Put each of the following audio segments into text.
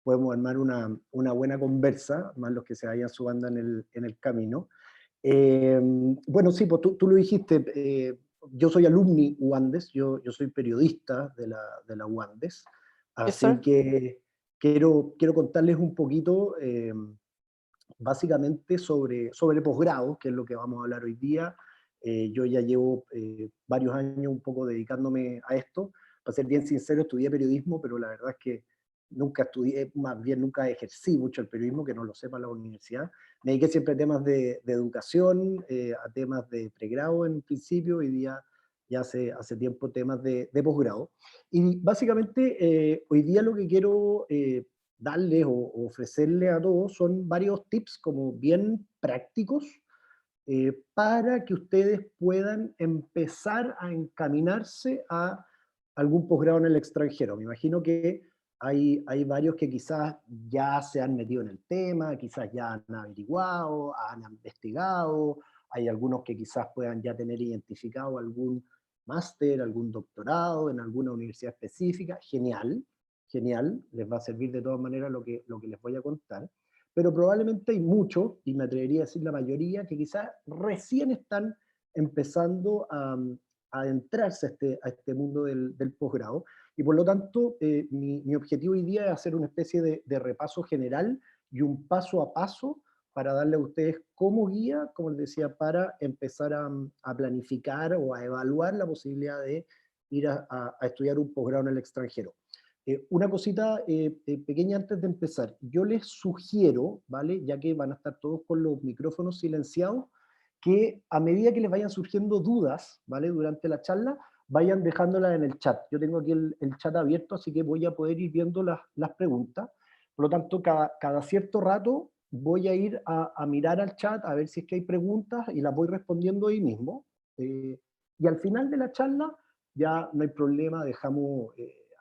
podemos armar una buena conversa, más los que se vayan sumando en el camino. Bueno, sí, pues tú lo dijiste, yo soy alumni UANDES, yo soy periodista de la UANDES, Yes, así sir. que quiero contarles un poquito, básicamente sobre posgrado, que es lo que vamos a hablar hoy día. Yo ya llevo varios años un poco dedicándome a esto. Para ser bien sincero, estudié periodismo, pero la verdad es que nunca estudié, más bien nunca ejercí mucho el periodismo, que no lo sepa la universidad. Me dediqué siempre a temas de educación, a temas de pregrado en un principio, hoy día ya hace tiempo temas de posgrado. Y básicamente hoy día lo que quiero darles o ofrecerles a todos son varios tips como bien prácticos para que ustedes puedan empezar a encaminarse a algún posgrado en el extranjero. Me imagino que hay varios que quizás ya se han metido en el tema, quizás ya han averiguado, han investigado, hay algunos que quizás puedan ya tener identificado algún máster, algún doctorado en alguna universidad específica. Genial, genial, les va a servir de todas maneras lo que les voy a contar, pero probablemente hay muchos, y me atrevería a decir la mayoría, que quizás recién están empezando a adentrarse a este mundo del posgrado, y por lo tanto mi objetivo hoy día es hacer una especie de repaso general y un paso a paso para darle a ustedes como guía, como les decía, para empezar a planificar o a evaluar la posibilidad de ir a estudiar un posgrado en el extranjero. Una cosita pequeña antes de empezar. Yo les sugiero, ¿vale? Ya que van a estar todos con los micrófonos silenciados, que a medida que les vayan surgiendo dudas, ¿vale? Durante la charla, vayan dejándolas en el chat. Yo tengo aquí el chat abierto, así que voy a poder ir viendo las preguntas. Por lo tanto, cada cierto rato voy a ir a mirar al chat a ver si es que hay preguntas y las voy respondiendo ahí mismo. Y al final de la charla ya no hay problema,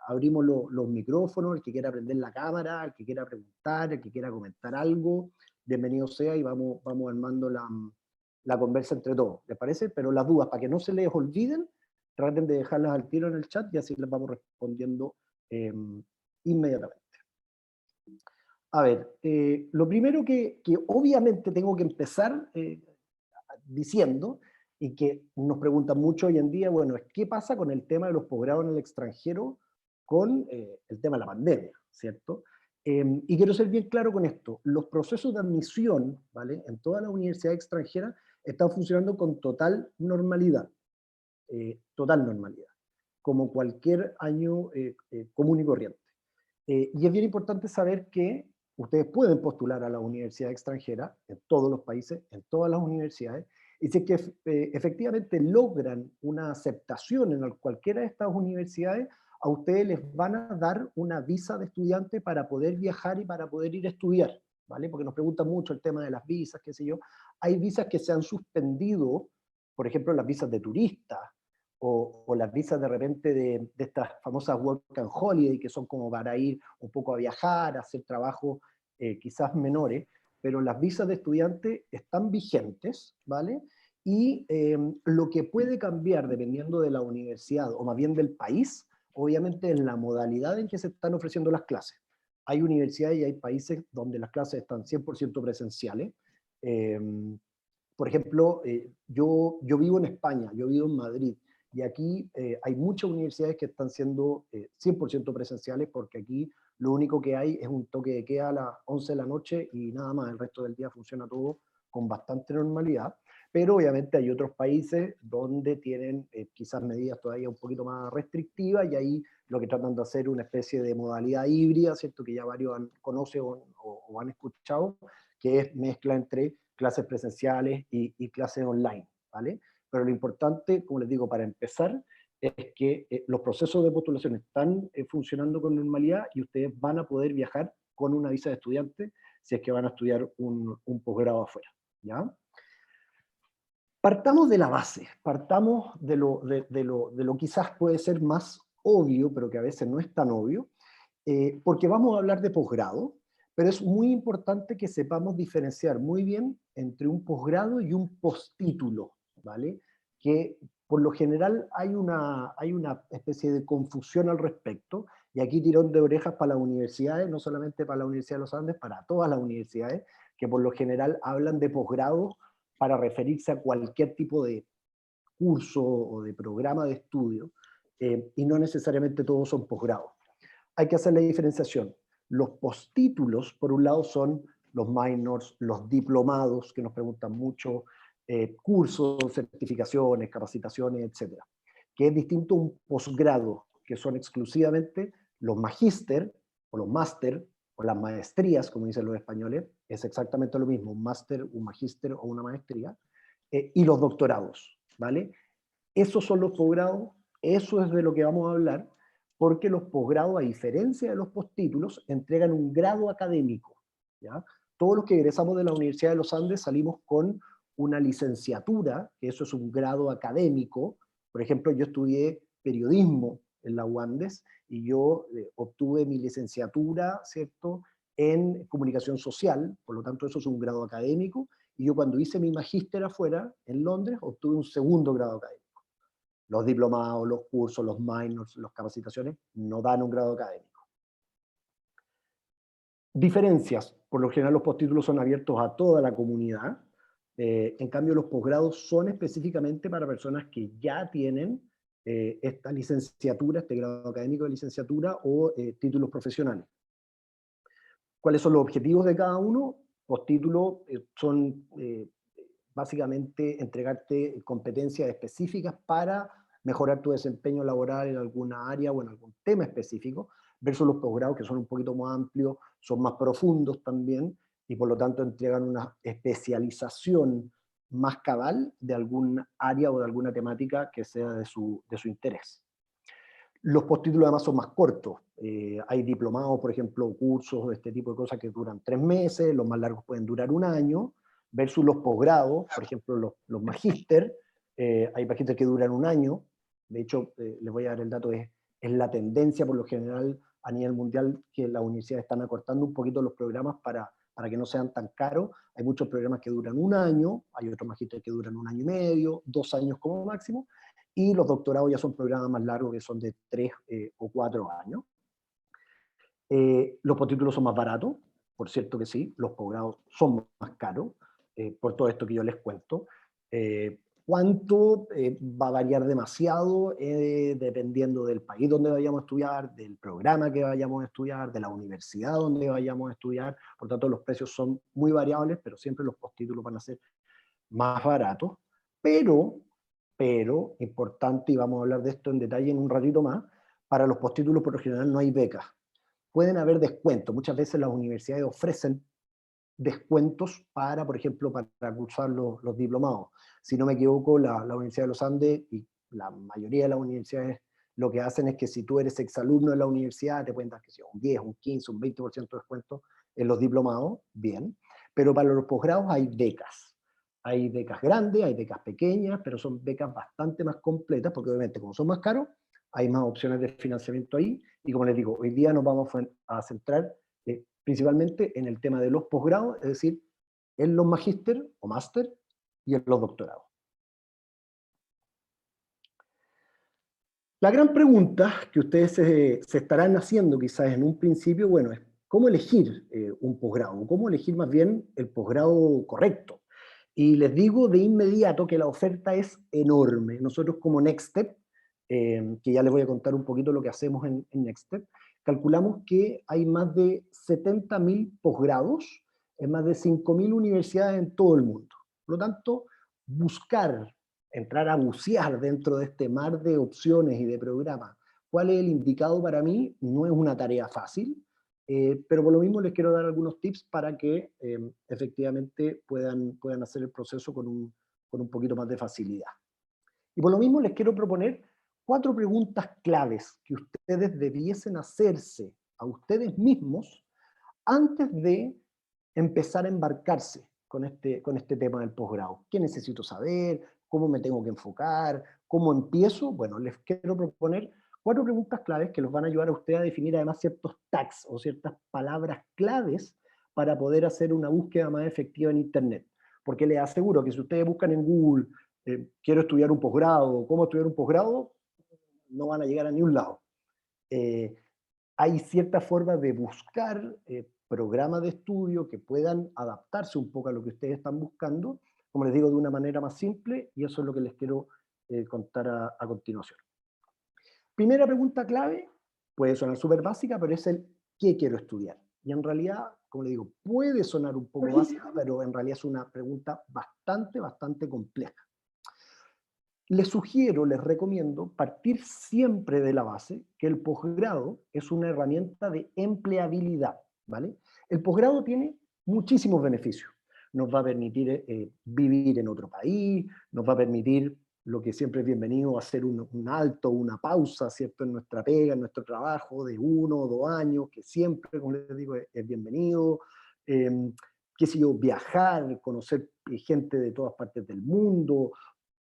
abrimos los micrófonos, el que quiera prender la cámara, el que quiera preguntar, el que quiera comentar algo, bienvenido sea y vamos armando la conversa entre todos, ¿les parece? Pero las dudas, para que no se les olviden, traten de dejarlas al tiro en el chat y así les vamos respondiendo eh, inmediatamente. A ver, lo primero que obviamente tengo que empezar diciendo, y que nos preguntan mucho hoy en día, bueno, es qué pasa con el tema de los posgrados en el extranjero con el tema de la pandemia, ¿cierto? Y quiero ser bien claro con esto, los procesos de admisión, ¿vale? En todas las universidades extranjeras están funcionando con total normalidad, como cualquier año común y corriente. Y es bien importante saber que ustedes pueden postular a la universidad extranjera en todos los países, en todas las universidades, y si es que efectivamente logran una aceptación en cualquiera de estas universidades, a ustedes les van a dar una visa de estudiante para poder viajar y para poder ir a estudiar, ¿vale? Porque nos preguntan mucho el tema de las visas, qué sé yo. Hay visas que se han suspendido, por ejemplo, las visas de turista, o las visas de repente de estas famosas Work and Holiday, que son como para ir un poco a viajar, a hacer trabajos quizás menores, pero las visas de estudiante están vigentes, ¿vale? Y lo que puede cambiar dependiendo de la universidad, o más bien del país, obviamente es la modalidad en que se están ofreciendo las clases. Hay universidades y hay países donde las clases están 100% presenciales. Eh, por ejemplo, yo vivo en España, yo vivo en Madrid, y aquí hay muchas universidades que están siendo 100% presenciales, porque aquí lo único que hay es un toque de queda a las 11 de la noche y nada más, el resto del día funciona todo con bastante normalidad, pero obviamente hay otros países donde tienen quizás medidas todavía un poquito más restrictivas, y ahí lo que tratan de hacer es una especie de modalidad híbrida, ¿cierto? Que ya varios conocen o han escuchado, que es mezcla entre clases presenciales y clases online, ¿vale? Pero lo importante, como les digo, para empezar, es que los procesos de postulación están funcionando con normalidad y ustedes van a poder viajar con una visa de estudiante si es que van a estudiar un posgrado afuera, ¿ya? Partamos de la base, partamos de lo quizás puede ser más obvio, pero que a veces no es tan obvio, porque vamos a hablar de posgrado, pero es muy importante que sepamos diferenciar muy bien entre un posgrado y un postítulo, ¿vale? Que por lo general hay una especie de confusión al respecto, Y aquí tirón de orejas para las universidades, no solamente para la Universidad de los Andes, para todas las universidades, que por lo general hablan de posgrado para referirse a cualquier tipo de curso o de programa de estudio, y no necesariamente todos son posgrados. Hay que hacer la diferenciación. Los postítulos, por un lado, son los minors, los diplomados, que nos preguntan mucho, cursos, certificaciones, capacitaciones, etcétera. Que es distinto a un posgrado, que son exclusivamente los magíster, o los máster, o las maestrías, como dicen los españoles, es exactamente lo mismo, un máster, un magíster o una maestría, y los doctorados, ¿vale? Esos son los posgrados, eso es de lo que vamos a hablar, porque los posgrados, a diferencia de los postítulos, entregan un grado académico, ¿ya? Todos los que egresamos de la Universidad de los Andes salimos con una licenciatura, que eso es un grado académico. Por ejemplo, yo estudié periodismo en la UANDES y yo obtuve mi licenciatura, ¿cierto?, en comunicación social, por lo tanto eso es un grado académico, y yo cuando hice mi magíster afuera, en Londres, obtuve un segundo grado académico. Los diplomados, los cursos, los minors, las capacitaciones, no dan un grado académico. Diferencias. Por lo general los postítulos son abiertos a toda la comunidad. En cambio, los posgrados son específicamente para personas que ya tienen esta licenciatura, este grado académico de licenciatura o títulos profesionales. ¿Cuáles son los objetivos de cada uno? Postítulos son básicamente entregarte competencias específicas para mejorar tu desempeño laboral en alguna área o en algún tema específico, versus los posgrados que son un poquito más amplios, son más profundos también, y por lo tanto entregan una especialización más cabal de algún área o de alguna temática que sea de su interés. Los postítulos además son más cortos. Hay diplomados, por ejemplo, cursos de este tipo de cosas que duran 3 meses, los más largos pueden durar 1 año, versus los posgrados, por ejemplo, los magíster, hay magíster que duran 1 año. De hecho, les voy a dar el dato, es la tendencia por lo general a nivel mundial que las universidades están acortando un poquito los programas para que no sean tan caros. Hay muchos programas que duran 1 año, hay otros magíster que duran 1 año y medio, 2 años como máximo, y los doctorados ya son programas más largos que son de 3 o 4 años. Los postítulos son más baratos, por cierto que sí, los posgrados son más caros, por todo esto que yo les cuento. ¿Cuánto? Va a variar demasiado dependiendo del país donde vayamos a estudiar, del programa que vayamos a estudiar, de la universidad donde vayamos a estudiar. Por tanto, los precios son muy variables, pero siempre los postítulos van a ser más baratos. Pero, importante, y vamos a hablar de esto en detalle en un ratito más, para los postítulos por lo general no hay becas. Pueden haber descuentos. Muchas veces las universidades ofrecen descuentos para, por ejemplo, para cursar los diplomados. Si no me equivoco, la Universidad de los Andes y la mayoría de las universidades lo que hacen es que si tú eres exalumno de la universidad, te pueden dar que sea un 10, un 15, un 20% de descuento en los diplomados, bien. Pero para los posgrados hay becas. Hay becas grandes, hay becas pequeñas, pero son becas bastante más completas, porque obviamente como son más caros, hay más opciones de financiamiento ahí. Y como les digo, hoy día nos vamos a centrar principalmente en el tema de los posgrados, es decir, en los magíster o máster y en los doctorados. La gran pregunta que ustedes se estarán haciendo quizás en un principio, bueno, es cómo elegir un posgrado, cómo elegir más bien el posgrado correcto. Y les digo de inmediato que la oferta es enorme. Nosotros como Next Step, que ya les voy a contar un poquito lo que hacemos en Next Step, calculamos que hay más de 70.000 posgrados en más de 5.000 universidades en todo el mundo. Por lo tanto, buscar, entrar a bucear dentro de este mar de opciones y de programas, cuál es el indicado para mí, no es una tarea fácil, pero por lo mismo les quiero dar algunos tips para que efectivamente puedan hacer el proceso con un poquito más de facilidad. Y por lo mismo les quiero proponer 4 preguntas claves que ustedes debiesen hacerse a ustedes mismos antes de empezar a embarcarse con este tema del posgrado. ¿Qué necesito saber? ¿Cómo me tengo que enfocar? ¿Cómo empiezo? Bueno, les quiero proponer 4 preguntas claves que los van a ayudar a ustedes a definir además ciertos tags o ciertas palabras claves para poder hacer una búsqueda más efectiva en Internet. Porque les aseguro que si ustedes buscan en Google, quiero estudiar un posgrado, cómo estudiar un posgrado, no van a llegar a ningún lado. hay cierta forma de buscar programas de estudio que puedan adaptarse un poco a lo que ustedes están buscando, como les digo, de una manera más simple, y eso es lo que les quiero contar a continuación. Primera pregunta clave, puede sonar súper básica, pero es el ¿qué quiero estudiar? Y en realidad, como le digo, puede sonar un poco básica, pero en realidad es una pregunta bastante compleja. Les sugiero, les recomiendo partir siempre de la base que el posgrado es una herramienta de empleabilidad, ¿vale? El posgrado tiene muchísimos beneficios. Nos va a permitir vivir en otro país, nos va a permitir lo que siempre es bienvenido, hacer un alto, una pausa, ¿cierto? En nuestra pega, en nuestro trabajo de 1 o 2 años, que siempre, como les digo, es bienvenido. Eh, qué sé yo, viajar, conocer gente de todas partes del mundo,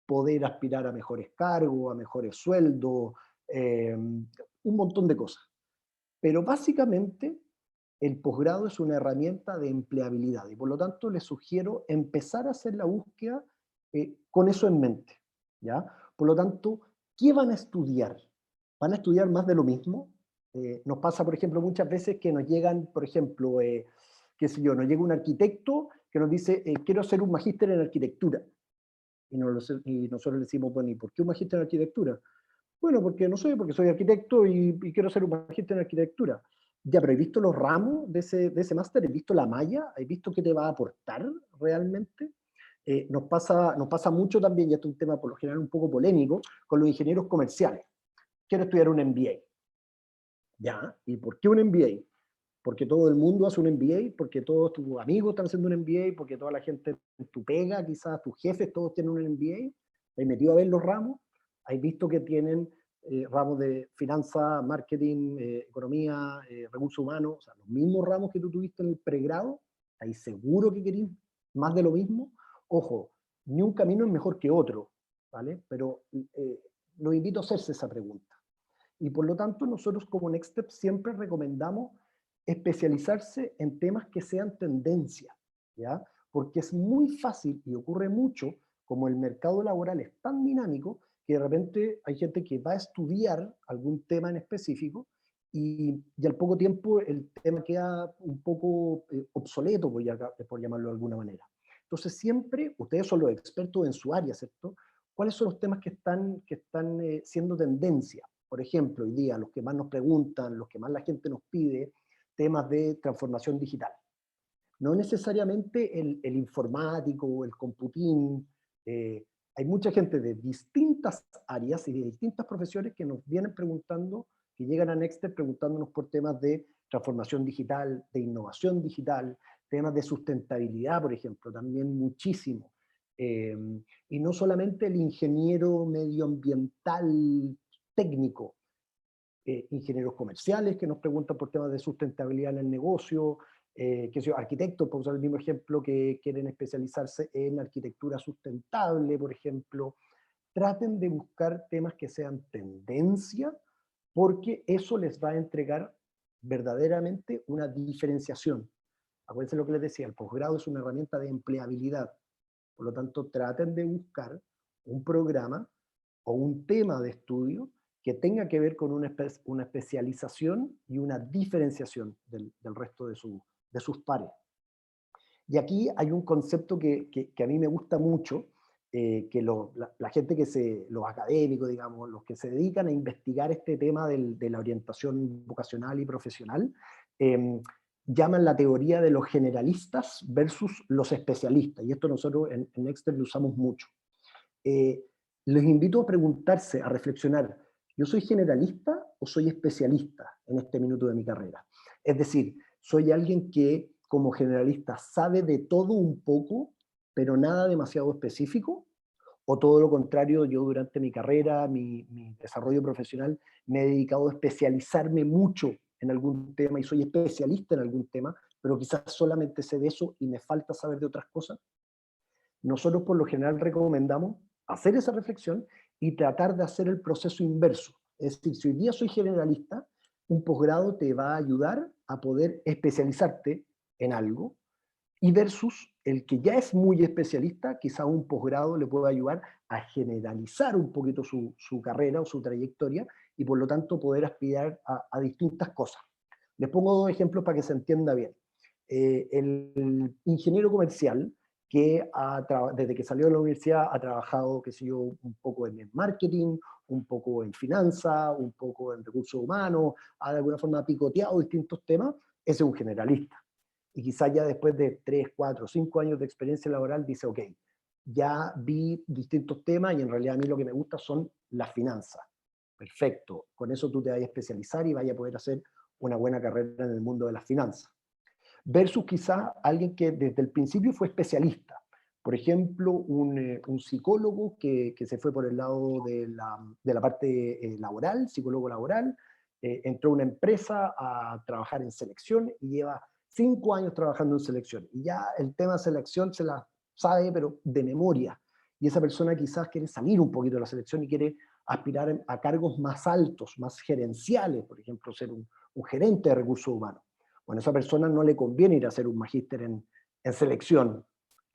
poder aspirar a mejores cargos, a mejores sueldos, un montón de cosas. Pero básicamente el posgrado es una herramienta de empleabilidad y por lo tanto les sugiero empezar a hacer la búsqueda con eso en mente, ¿ya? Por lo tanto, ¿qué van a estudiar? ¿Van a estudiar más de lo mismo? Nos pasa, por ejemplo, muchas veces que nos llegan, por ejemplo, qué sé yo, nos llega un arquitecto que nos dice, quiero hacer un magíster en arquitectura. Y nosotros le decimos, bueno, ¿y por qué un magíster en arquitectura? Bueno, porque no sé, porque soy arquitecto y quiero ser un magíster en arquitectura. Ya, pero ¿has visto los ramos de ese máster? ¿Has visto la malla? ¿Has visto qué te va a aportar realmente? Nos pasa mucho también, y esto es un tema por lo general un poco polémico, con los ingenieros comerciales. Quiero estudiar un MBA. ¿Ya? ¿Y por qué un MBA? Porque todo el mundo hace un MBA, porque todos tus amigos están haciendo un MBA, porque toda la gente en tu pega, quizás tus jefes, todos tienen un MBA. ¿Has metido a ver los ramos? ¿Has visto que tienen ramos de finanzas, marketing, economía, recursos humanos? O sea, los mismos ramos que tú tuviste en el pregrado. ¿Estás seguro que querés más de lo mismo? Ojo, ni un camino es mejor que otro, ¿vale? Pero los invito a hacerse esa pregunta. Y por lo tanto, nosotros como Next Step siempre recomendamos especializarse en temas que sean tendencia, ¿ya? Porque es muy fácil y ocurre mucho, como el mercado laboral es tan dinámico, que de repente hay gente que va a estudiar algún tema en específico y al poco tiempo el tema queda un poco obsoleto, por llamarlo de alguna manera. Entonces siempre, ustedes son los expertos en su área, ¿cierto? ¿Cuáles son los temas que están siendo tendencia? Por ejemplo, hoy día los que más nos preguntan, los que más la gente nos pide, temas de transformación digital. No necesariamente el informático o el computín. Hay mucha gente de distintas áreas y de distintas profesiones que nos vienen preguntando, que llegan a Nextstep preguntándonos por temas de transformación digital, de innovación digital, temas de sustentabilidad, por ejemplo, también muchísimo. Eh, y no solamente el ingeniero medioambiental técnico, ingenieros comerciales que nos preguntan por temas de sustentabilidad en el negocio, que sé yo, arquitectos, por usar el mismo ejemplo, que quieren especializarse en arquitectura sustentable, por ejemplo. Traten de buscar temas que sean tendencia, porque eso les va a entregar verdaderamente una diferenciación. Acuérdense lo que les decía, el posgrado es una herramienta de empleabilidad. Por lo tanto, traten de buscar un programa o un tema de estudio que tenga que ver con una especialización y una diferenciación del resto de sus pares. Y aquí hay un concepto que a mí me gusta mucho, que la gente los académicos, digamos, los que se dedican a investigar este tema de la orientación vocacional y profesional, llaman la teoría de los generalistas versus los especialistas. Y esto nosotros en Nextstep lo usamos mucho. Eh, les invito a preguntarse, a reflexionar, ¿yo soy generalista o soy especialista en este minuto de mi carrera? Es decir, ¿soy alguien que como generalista sabe de todo un poco, pero nada demasiado específico? ¿O todo lo contrario, yo durante mi carrera, mi desarrollo profesional, me he dedicado a especializarme mucho en algún tema y soy especialista en algún tema, pero quizás solamente sé de eso y me falta saber de otras cosas? Nosotros por lo general recomendamos hacer esa reflexión y tratar de hacer el proceso inverso. Es decir, si hoy día soy generalista, un posgrado te va a ayudar a poder especializarte en algo, y versus el que ya es muy especialista, quizá un posgrado le puede ayudar a generalizar un poquito su carrera o su trayectoria y por lo tanto poder aspirar a distintas cosas. Les pongo dos ejemplos para que se entienda bien. El ingeniero comercial que desde que salió de la universidad ha trabajado, qué sé yo, un poco en marketing, un poco en finanzas, un poco en recursos humanos, ha de alguna forma picoteado distintos temas, ese es un generalista. Y quizás ya después de 3, 4, 5 años de experiencia laboral dice, ok, ya vi distintos temas y en realidad a mí lo que me gusta son las finanzas. Perfecto, con eso tú te vas a especializar y vas a poder hacer una buena carrera en el mundo de las finanzas. Versus quizá alguien que desde el principio fue especialista. Por ejemplo, un psicólogo que se fue por el lado de la parte laboral, psicólogo laboral, entró a una empresa a trabajar en selección y lleva 5 años trabajando en selección. Y ya el tema de selección se la sabe, pero de memoria. Y esa persona quizás quiere salir un poquito de la selección y quiere aspirar a cargos más altos, más gerenciales, por ejemplo, ser un gerente de recursos humanos. Bueno, a esa persona no le conviene ir a hacer un magíster en selección,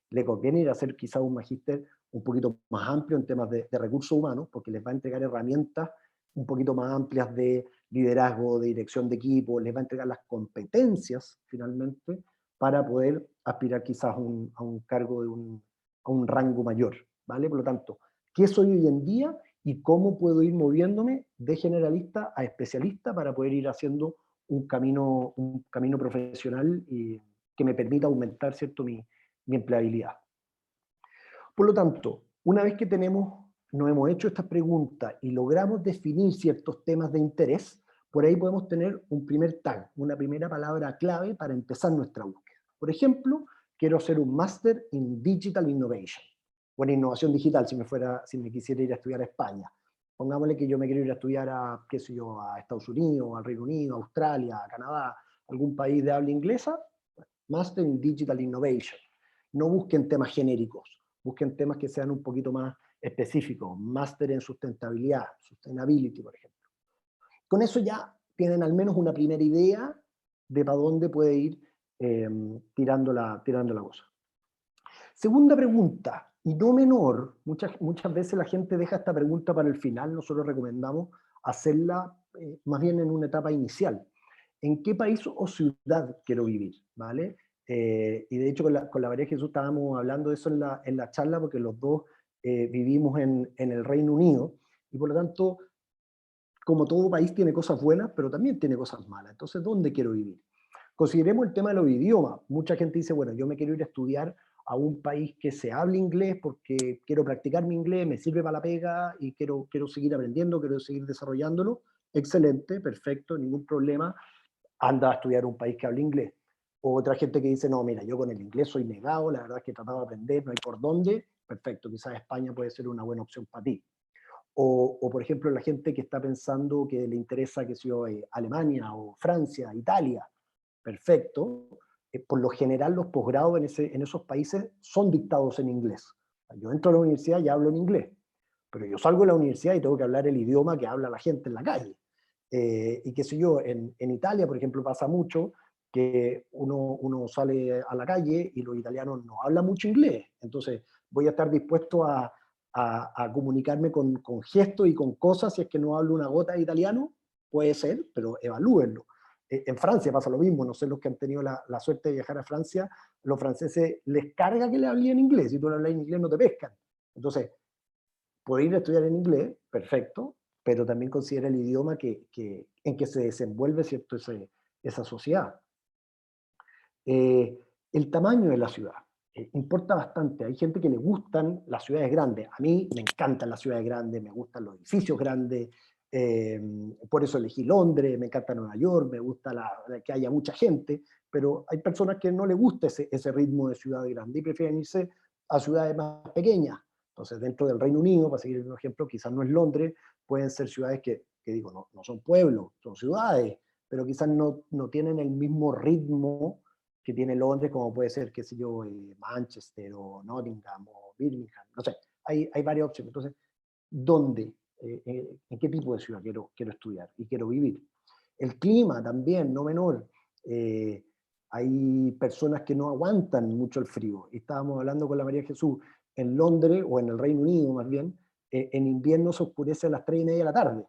le conviene ir a hacer quizá un magíster un poquito más amplio en temas de recursos humanos, porque les va a entregar herramientas un poquito más amplias de liderazgo, de dirección de equipo, les va a entregar las competencias finalmente para poder aspirar quizás a un cargo a un rango mayor, ¿vale? Por lo tanto, ¿qué soy hoy en día y cómo puedo ir moviéndome de generalista a especialista para poder ir haciendo un camino profesional y que me permita aumentar, ¿cierto?, mi empleabilidad? Por lo tanto, una vez que nos hemos hecho estas preguntas y logramos definir ciertos temas de interés, por ahí podemos tener un primer tag, una primera palabra clave para empezar nuestra búsqueda. Por ejemplo, quiero hacer un máster en Digital Innovation, o en innovación digital, si me quisiera ir a estudiar a España. Pongámosle que yo me quiero ir a estudiar a, qué sé yo, a Estados Unidos, al Reino Unido, a Australia, a Canadá, algún país de habla inglesa, Master in Digital Innovation. No busquen temas genéricos, busquen temas que sean un poquito más específicos, máster en sustentabilidad, sustainability, por ejemplo. Con eso ya tienen al menos una primera idea de para dónde puede ir tirando la cosa. Segunda pregunta, y no menor, muchas veces la gente deja esta pregunta para el final, nosotros recomendamos hacerla más bien en una etapa inicial. ¿En qué país o ciudad quiero vivir? ¿Vale? Y de hecho con la María Jesús estábamos hablando de eso en la charla porque los dos vivimos en el Reino Unido y por lo tanto, como todo país tiene cosas buenas, pero también tiene cosas malas. Entonces, ¿dónde quiero vivir? Consideremos el tema de los idiomas. Mucha gente dice, bueno, yo me quiero ir a estudiar a un país que se hable inglés porque quiero practicar mi inglés, me sirve para la pega y quiero seguir aprendiendo, quiero seguir desarrollándolo. Excelente, perfecto, ningún problema. Anda a estudiar a un país que hable inglés. O otra gente que dice, no, mira, yo con el inglés soy negado, la verdad es que he tratado de aprender, no hay por dónde. Perfecto, quizás España puede ser una buena opción para ti. O por ejemplo, la gente que está pensando que le interesa, que sea Alemania o Francia, Italia. Perfecto. Por lo general, los posgrados en esos países son dictados en inglés. Yo entro a la universidad y hablo en inglés, pero yo salgo de la universidad y tengo que hablar el idioma que habla la gente en la calle. Y qué sé yo, en Italia, por ejemplo, pasa mucho que uno sale a la calle y los italianos no hablan mucho inglés. Entonces, voy a estar dispuesto a comunicarme con gestos y con cosas si es que no hablo una gota de italiano, puede ser, pero evalúenlo. En Francia pasa lo mismo, no sé los que han tenido la suerte de viajar a Francia, los franceses les carga que le hablen en inglés, si tú no hablas en inglés no te pescan. Entonces, puede ir a estudiar en inglés, perfecto, pero también considera el idioma en que se desenvuelve, ¿cierto?, esa sociedad. El tamaño de la ciudad importa bastante. Hay gente que le gustan las ciudades grandes. A mí me encantan las ciudades grandes, me gustan los edificios grandes, por eso elegí Londres, me encanta Nueva York, me gusta que haya mucha gente, pero hay personas que no les gusta ese ritmo de ciudad grande y prefieren irse a ciudades más pequeñas. Entonces, dentro del Reino Unido, para seguir un ejemplo, quizás no es Londres, pueden ser ciudades que digo, no son pueblos, son ciudades, pero quizás no tienen el mismo ritmo que tiene Londres, como puede ser, qué sé yo, Manchester o Nottingham o Birmingham, no sé, hay varias opciones. Entonces, ¿dónde? ¿En qué tipo de ciudad quiero estudiar y quiero vivir? El clima también, no menor. Hay personas que no aguantan mucho el frío. Y estábamos hablando con la María Jesús, en Londres, o en el Reino Unido más bien, en invierno se oscurece a las 3:30 de la tarde.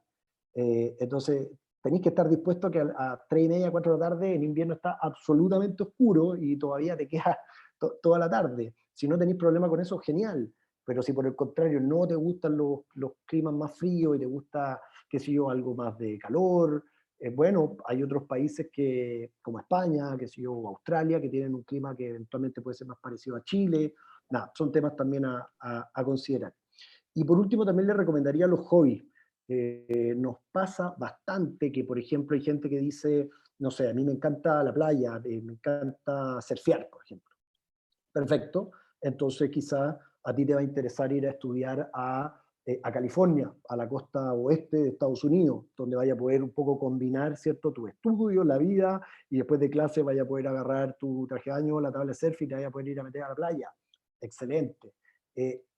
Entonces, tenéis que estar dispuesto a que a 3:30, 4 de la tarde, en invierno está absolutamente oscuro y todavía te queda toda la tarde. Si no tenéis problema con eso, genial. Pero si por el contrario no te gustan los climas más fríos y te gusta, qué sé yo, algo más de calor, bueno, hay otros países que, como España, qué sé yo, o Australia, que tienen un clima que eventualmente puede ser más parecido a Chile. Nada, son temas también a considerar. Y por último, también le recomendaría los hobbies. Nos pasa bastante que, por ejemplo, hay gente que dice, no sé, a mí me encanta la playa, me encanta surfear, por ejemplo. Perfecto. Entonces quizás a ti te va a interesar ir a estudiar a California, a la costa oeste de Estados Unidos, donde vaya a poder un poco combinar, ¿cierto?, tu estudio, la vida, y después de clase vaya a poder agarrar tu traje de baño, la tabla de surf y te vaya a poder ir a meter a la playa. Excelente.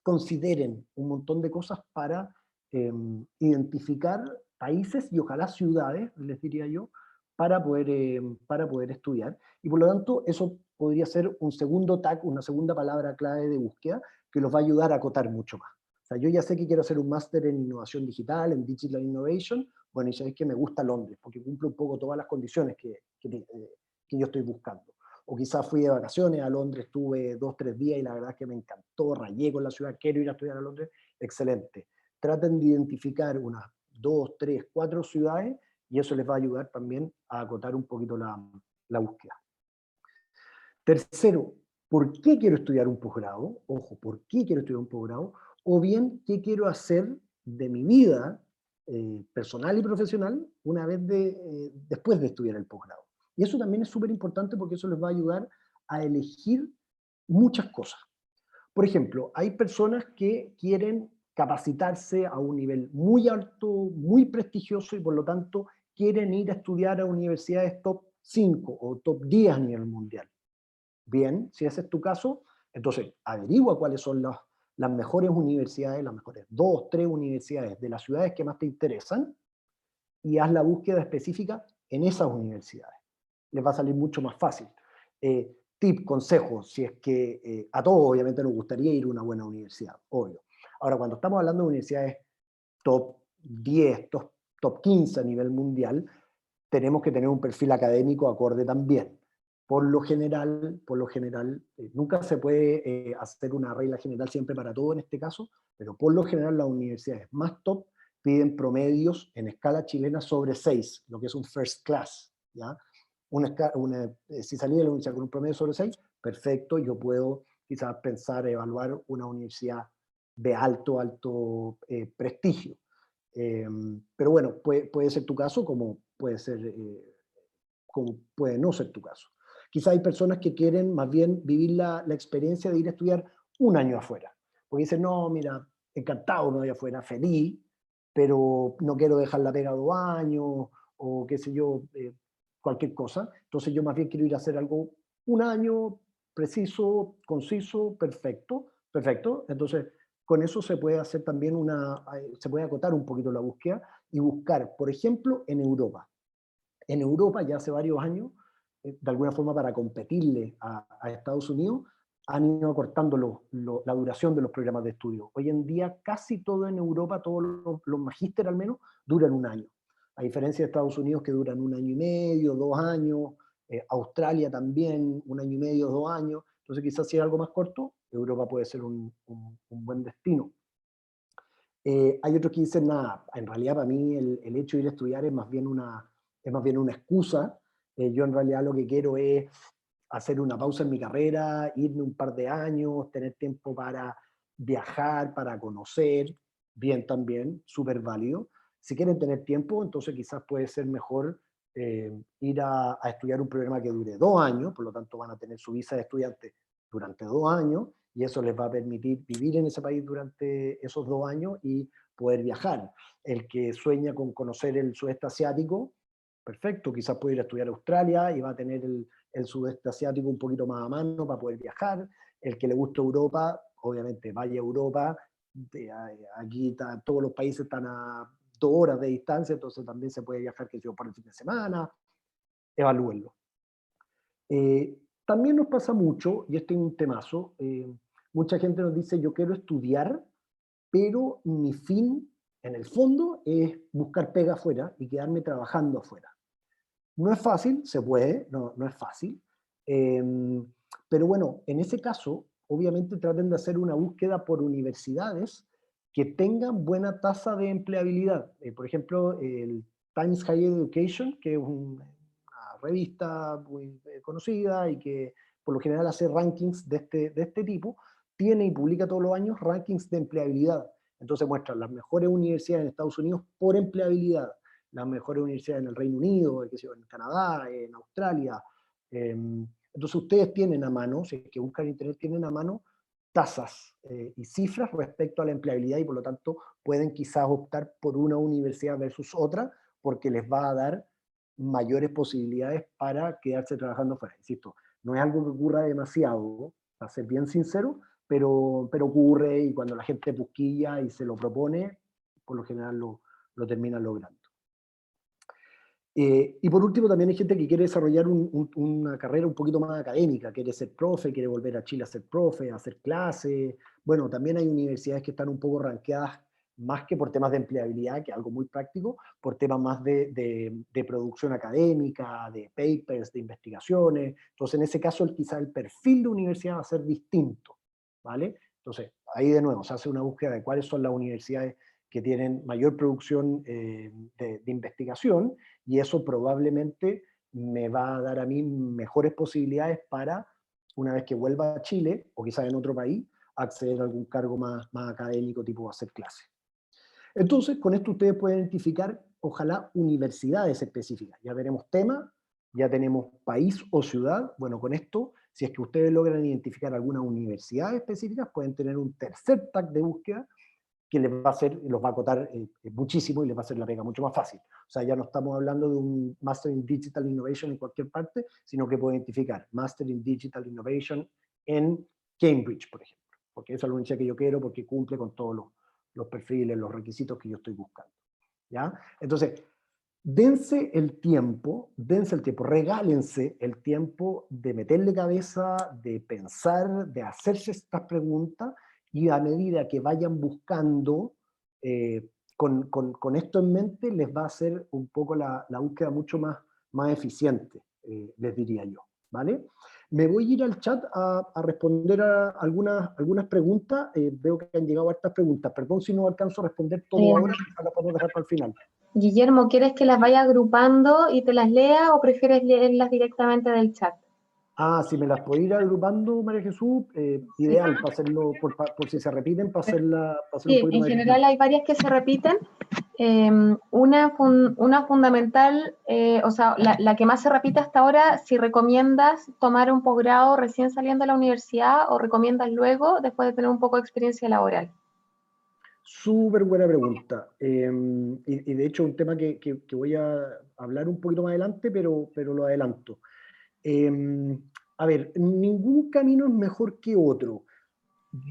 Consideren un montón de cosas para identificar países y ojalá ciudades, les diría yo, para poder estudiar. Y por lo tanto, eso podría ser un segundo tag, una segunda palabra clave de búsqueda que los va a ayudar a acotar mucho más. O sea, yo ya sé que quiero hacer un máster en innovación digital, en Digital Innovation, bueno, y sabéis que me gusta Londres, porque cumple un poco todas las condiciones que yo estoy buscando. O quizás fui de vacaciones a Londres, estuve 2, 3 días y la verdad es que me encantó, rayé con la ciudad, quiero ir a estudiar a Londres, excelente. Traten de identificar unas 2, 3, 4 ciudades y eso les va a ayudar también a acotar un poquito la búsqueda. Tercero, ¿por qué quiero estudiar un posgrado? Ojo, ¿por qué quiero estudiar un posgrado? O bien, ¿qué quiero hacer de mi vida personal y profesional una vez después de estudiar el posgrado? Y eso también es súper importante porque eso les va a ayudar a elegir muchas cosas. Por ejemplo, hay personas que quieren capacitarse a un nivel muy alto, muy prestigioso y por lo tanto quieren ir a estudiar a universidades top 5 o top 10 a nivel mundial. Bien, si ese es tu caso, entonces averigua cuáles son las mejores universidades, las mejores 2, 3 universidades de las ciudades que más te interesan y haz la búsqueda específica en esas universidades. Les va a salir mucho más fácil. Tip, consejo, si es que a todos obviamente nos gustaría ir a una buena universidad, obvio. Ahora, cuando estamos hablando de universidades top 10, top 15 a nivel mundial, tenemos que tener un perfil académico acorde también. Por lo general, nunca se puede hacer una regla general siempre para todo en este caso, pero por lo general las universidades más top piden promedios en escala chilena sobre 6, lo que es un first class, ¿ya? Si salí de la universidad con un promedio sobre 6, perfecto, yo puedo quizás pensar, evaluar una universidad de alto prestigio. Pero bueno, puede ser tu caso como puede no ser tu caso. Quizá hay personas que quieren más bien vivir la experiencia de ir a estudiar un año afuera. Porque dicen, no, mira, encantado me voy afuera, feliz, pero no quiero dejar la pega 2 años o qué sé yo, cualquier cosa. Entonces yo más bien quiero ir a hacer algo un año preciso, conciso, perfecto, perfecto. Entonces con eso se puede hacer también se puede acotar un poquito la búsqueda y buscar, por ejemplo, en Europa. En Europa ya hace varios años, de alguna forma para competirle a Estados Unidos, han ido acortando la duración de los programas de estudio. Hoy en día casi todo en Europa, todos los magíster al menos, duran un año. A diferencia de Estados Unidos que duran 1 año y medio, 2 años, Australia también 1 año y medio, 2 años. Entonces quizás si es algo más corto, Europa puede ser un buen destino. Hay otros que dicen, nada, en realidad para mí el hecho de ir a estudiar es más bien una excusa. Yo en realidad lo que quiero es hacer una pausa en mi carrera, irme un par de años, tener tiempo para viajar, para conocer, bien también, súper válido. Si quieren tener tiempo, entonces quizás puede ser mejor ir a estudiar un programa que dure 2 años, por lo tanto van a tener su visa de estudiante durante 2 años, y eso les va a permitir vivir en ese país durante esos 2 años y poder viajar. El que sueña con conocer el sudeste asiático, perfecto, quizás puede ir a estudiar a Australia y va a tener el sudeste asiático un poquito más a mano para poder viajar. El que le gusta Europa, obviamente vaya a Europa. Aquí todos los países están a 2 horas de distancia, entonces también se puede viajar, que yo, para el fin de semana. Evalúenlo. También nos pasa mucho, y este es un temazo, mucha gente nos dice, yo quiero estudiar, pero mi fin en el fondo es buscar pega afuera y quedarme trabajando afuera. No es fácil, se puede, no es fácil, pero bueno, en ese caso, obviamente traten de hacer una búsqueda por universidades que tengan buena tasa de empleabilidad. Por ejemplo, el Times Higher Education, que es una revista muy conocida y que por lo general hace rankings de este tipo, tiene y publica todos los años rankings de empleabilidad. Entonces muestra las mejores universidades en Estados Unidos por empleabilidad, las mejores universidades en el Reino Unido, en Canadá, en Australia. Entonces ustedes tienen a mano, si es que buscan en internet, tienen a mano tasas y cifras respecto a la empleabilidad y por lo tanto pueden quizás optar por una universidad versus otra porque les va a dar mayores posibilidades para quedarse trabajando fuera. Insisto, no es algo que ocurra demasiado, para ser bien sincero, pero ocurre y cuando la gente busquilla y se lo propone, por lo general lo termina logrando. Y por último, también hay gente que quiere desarrollar una carrera un poquito más académica, quiere ser profe, quiere volver a Chile a ser profe, a hacer clases. Bueno, también hay universidades que están un poco rankeadas más que por temas de empleabilidad, que es algo muy práctico, por temas más de producción académica, de papers, de investigaciones. Entonces, en ese caso, quizá el perfil de universidad va a ser distinto, ¿vale? Entonces, ahí de nuevo, se hace una búsqueda de cuáles son las universidades que tienen mayor producción de investigación, y eso probablemente me va a dar a mí mejores posibilidades para, una vez que vuelva a Chile, o quizás en otro país, acceder a algún cargo más académico, tipo hacer clases. Entonces, con esto ustedes pueden identificar, ojalá, universidades específicas. Ya tenemos tema, ya tenemos país o ciudad. Bueno, con esto, si es que ustedes logran identificar alguna universidad específica, pueden tener un tercer tag de búsqueda que les va a hacer, los va a acotar muchísimo y les va a hacer la pega mucho más fácil. O sea, ya no estamos hablando de un Master in Digital Innovation en cualquier parte, sino que puede identificar Master in Digital Innovation en Cambridge, por ejemplo, porque esa es la universidad que yo quiero, porque cumple con todos los perfiles, los requisitos que yo estoy buscando. ¿Ya? Entonces, dense el tiempo, regálense el tiempo de meterle cabeza, de pensar, de hacerse estas preguntas, y a medida que vayan buscando, con esto en mente, les va a hacer un poco la búsqueda mucho más eficiente, les diría yo, ¿vale? Me voy a ir al chat a responder a algunas preguntas. Veo que han llegado hartas preguntas. Perdón si no alcanzo a responder todo ahora, quizás las podemos dejar para el final. Guillermo, ¿quieres que las vaya agrupando y te las lea o prefieres leerlas directamente del chat? Si me las puedo ir agrupando, María Jesús, ideal para hacerlo, por si se repiten, para hacerlo sí, un poquito en más general eficiente. hay varias que se repiten. Una fundamental, o sea, la que más se repite hasta ahora, si recomiendas tomar un posgrado recién saliendo de la universidad o recomiendas luego, después de tener un poco de experiencia laboral. Súper buena pregunta. Y de hecho un tema que voy a hablar un poquito más adelante, pero lo adelanto. A ver, ningún camino es mejor que otro.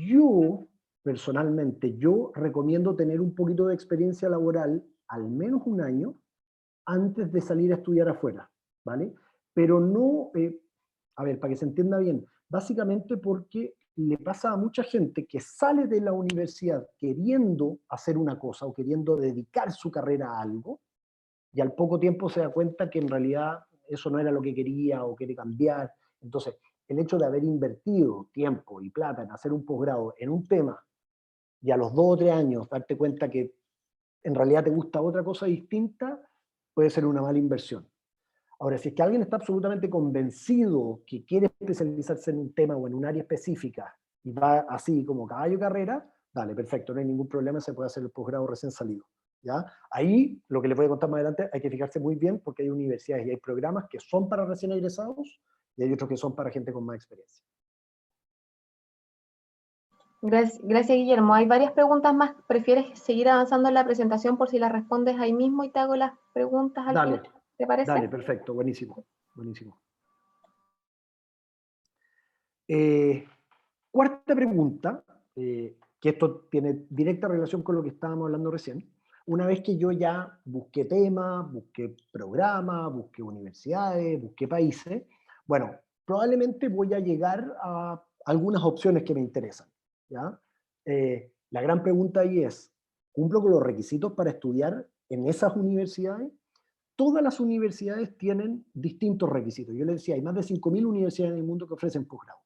Yo, personalmente, yo recomiendo tener un poquito de experiencia laboral, al menos un año, antes de salir a estudiar afuera, ¿vale? Pero no, a ver, para que se entienda bien, básicamente porque le pasa a mucha gente que sale de la universidad queriendo hacer una cosa o queriendo dedicar su carrera a algo, y al poco tiempo se da cuenta que en realidad eso no era lo que quería o quiere cambiar. Entonces, el hecho de haber invertido tiempo y plata en hacer un posgrado en un tema y a los 2 o 3 años darte cuenta que en realidad te gusta otra cosa distinta, puede ser una mala inversión. Ahora, si es que alguien está absolutamente convencido que quiere especializarse en un tema o en un área específica y va así como caballo carrera, dale, perfecto, no hay ningún problema, se puede hacer el posgrado recién salido. ¿Ya? Ahí, lo que les voy a contar más adelante, hay que fijarse muy bien porque hay universidades y hay programas que son para recién egresados y hay otros que son para gente con más experiencia. Gracias, Guillermo. Hay varias preguntas más. ¿Prefieres seguir avanzando en la presentación por si las respondes ahí mismo y te hago las preguntas al final? ¿Te parece? Dale, perfecto, buenísimo. Buenísimo. Cuarta pregunta, que esto tiene directa relación con lo que estábamos hablando recién. Una vez que yo ya busqué temas, busqué programas, busqué universidades, busqué países, bueno, probablemente voy a llegar a algunas opciones que me interesan, ¿ya? La gran pregunta ahí es, cumplo con los requisitos para estudiar en esas universidades. Todas las universidades tienen distintos requisitos. Yo les decía, hay más de 5.000 universidades en el mundo que ofrecen posgrado.